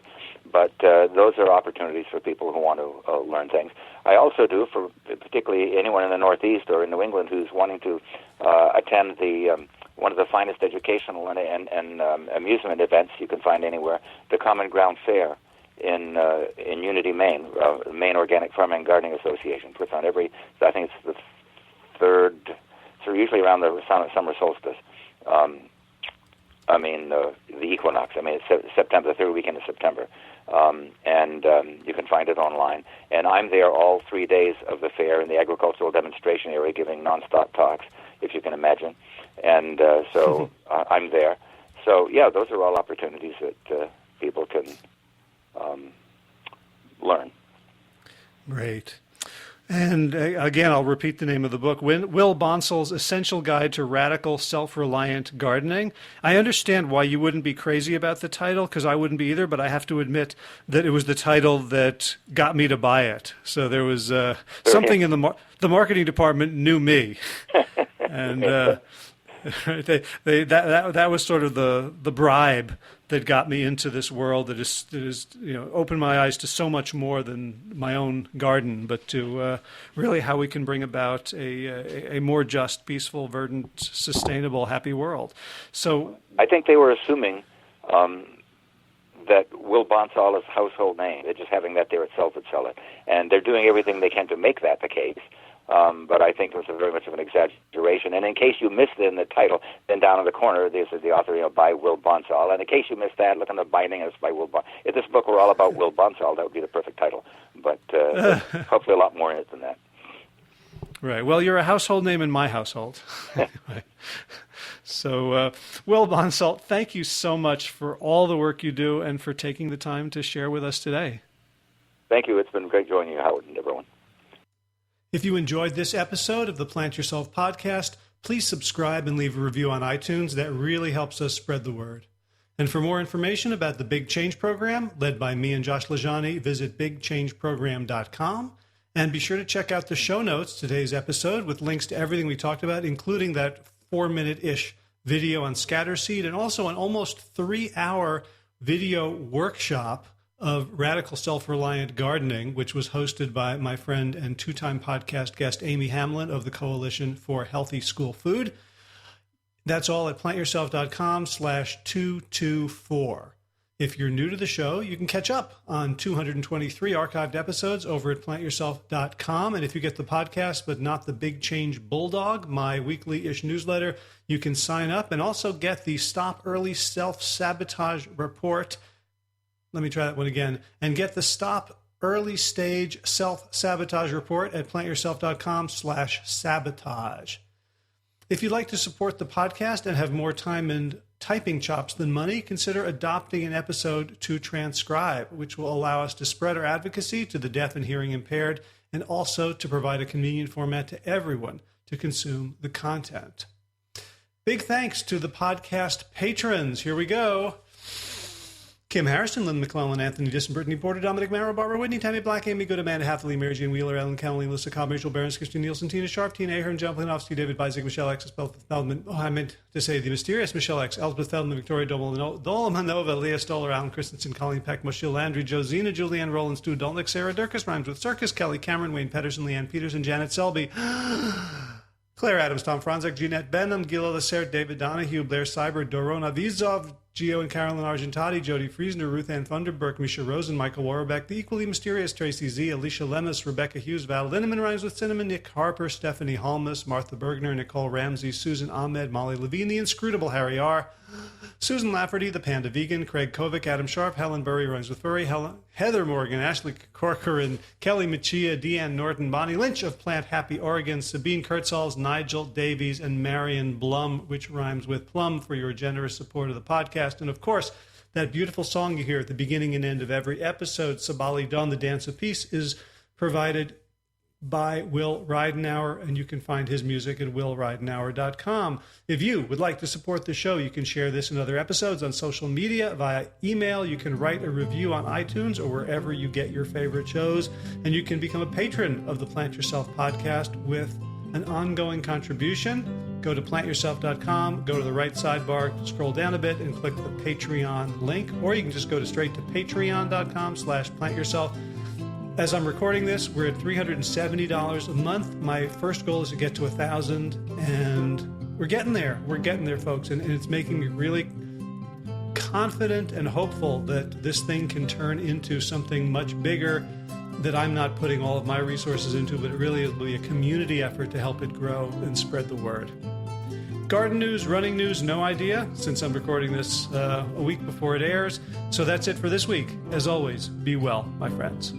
[SPEAKER 2] But those are opportunities for people who want to learn things. I also do for particularly anyone in the Northeast or in New England who's wanting to attend one of the finest educational and amusement events you can find anywhere, the Common Ground Fair in Unity, Maine. Maine Organic Farming and Gardening Association puts on I think it's the third, so usually around the summer solstice. The equinox. It's September, the third weekend of September. And you can find it online. And I'm there all 3 days of the fair in the agricultural demonstration area giving nonstop talks, if you can imagine. And so I'm there. So, yeah, those are all opportunities that people can learn.
[SPEAKER 1] Great. And again, I'll repeat the name of the book, Will Bonsall's Essential Guide to Radical Self-Reliant Gardening. I understand why you wouldn't be crazy about the title, because I wouldn't be either, but I have to admit that it was the title that got me to buy it. So there was something in the marketing department knew me. And that was sort of the bribe that got me into this world that is opened my eyes to so much more than my own garden, but to really how we can bring about a more just, peaceful, verdant, sustainable, happy world. So
[SPEAKER 2] I think they were assuming that Will Bonsall is a household name. They're just having that there itself would sell it, and they're doing everything they can to make that the case. But I think it was very much of an exaggeration. And in case you missed it in the title, then down in the corner, this is the author, by Will Bonsall. And in case you missed that, look on the binding, it's by Will Bonsall. If this book were all about Will Bonsall, that would be the perfect title. But hopefully a lot more in it than that.
[SPEAKER 1] Right. Well, you're a household name in my household. Anyway. So, Will Bonsall, thank you so much for all the work you do and for taking the time to share with us today.
[SPEAKER 2] Thank you. It's been great joining you, Howard, and everyone.
[SPEAKER 1] If you enjoyed this episode of the Plant Yourself podcast, please subscribe and leave a review on iTunes. That really helps us spread the word. And for more information about the Big Change Program, led by me and Josh Lajani, visit bigchangeprogram.com. And be sure to check out the show notes, today's episode, with links to everything we talked about, including that 4-minute-ish video on scatter seed and also an almost 3-hour video workshop of Radical Self-Reliant Gardening, which was hosted by my friend and 2-time podcast guest Amy Hamlin of the Coalition for Healthy School Food. That's all at plantyourself.com/224. If you're new to the show, you can catch up on 223 archived episodes over at plantyourself.com. And if you get the podcast, but not the Big Change Bulldog, my weekly-ish newsletter, you can sign up and also get the Stop Early Self-Sabotage Report. Let me try that one again. And get the Stop early stage self-sabotage report at plantyourself.com/sabotage. If you'd like to support the podcast and have more time and typing chops than money, consider adopting an episode to transcribe, which will allow us to spread our advocacy to the deaf and hearing impaired and also to provide a convenient format to everyone to consume the content. Big thanks to the podcast patrons. Here we go. Kim Harrison, Lynn McClellan, Anthony Disson, Brittany Porter, Dominic Marrow, Barbara Whitney, Tammy Black, Amy Good, Amanda Hathaway, Mary Jane Wheeler, Ellen Connelly, Melissa Cobb, Rachel Barons, Christine Nielsen, Tina Sharp, Tina Ahern, John Planovsky, David Bizek, Michelle X, Elspeth Feldman. Oh, I meant to say the mysterious Michelle X, Elspeth Feldman, Victoria Dolomanova, Leah Stoller, Alan Christensen, Colleen Peck, Moshil Landry, Josina, Julianne Rowland, Stu Dolnick, Sarah Durkis, rhymes with Circus, Kelly Cameron, Wayne Pedersen, Leanne Peterson, Janet Selby, Claire Adams, Tom Franzek, Jeanette Benham, Gila Lacerte, David Donahue, Blair Cyber, Dorona Vizov, Gio and Carolyn Argentati, Jody Friesner, Ruth Ann Thunderberg, Misha Rosen, Michael Warbeck, the equally mysterious Tracy Z, Alicia Lemus, Rebecca Hughes, Val Linneman, rhymes with Cinnamon, Nick Harper, Stephanie Holmes, Martha Bergner, Nicole Ramsey, Susan Ahmed, Molly Levine, the inscrutable Harry R., Susan Lafferty, the Panda Vegan, Craig Kovic, Adam Sharp, Helen Burry, rhymes with Furry, Heather Morgan, Ashley Corcoran, Kelly Machia, Deanne Norton, Bonnie Lynch of Plant Happy Oregon, Sabine Kurtzals, Nigel Davies, and Marion Blum, which rhymes with plum, for your generous support of the podcast. And of course, that beautiful song you hear at the beginning and end of every episode, Sabali Dawn, the Dance of Peace, is provided by Will Ridenauer, and you can find his music at willridenauer.com. If you would like to support the show, you can share this and other episodes on social media, via email. You can write a review on iTunes or wherever you get your favorite shows, and you can become a patron of the Plant Yourself podcast with an ongoing contribution. Go to plantyourself.com, go to the right sidebar, scroll down a bit, and click the Patreon link, or you can just go straight to patreon.com/plantyourself. As I'm recording this, we're at $370 a month. My first goal is to get to 1,000, and we're getting there. We're getting there, folks, and it's making me really confident and hopeful that this thing can turn into something much bigger that I'm not putting all of my resources into, but it really will be a community effort to help it grow and spread the word. Garden news, running news, no idea, since I'm recording this a week before it airs. So that's it for this week. As always, be well, my friends.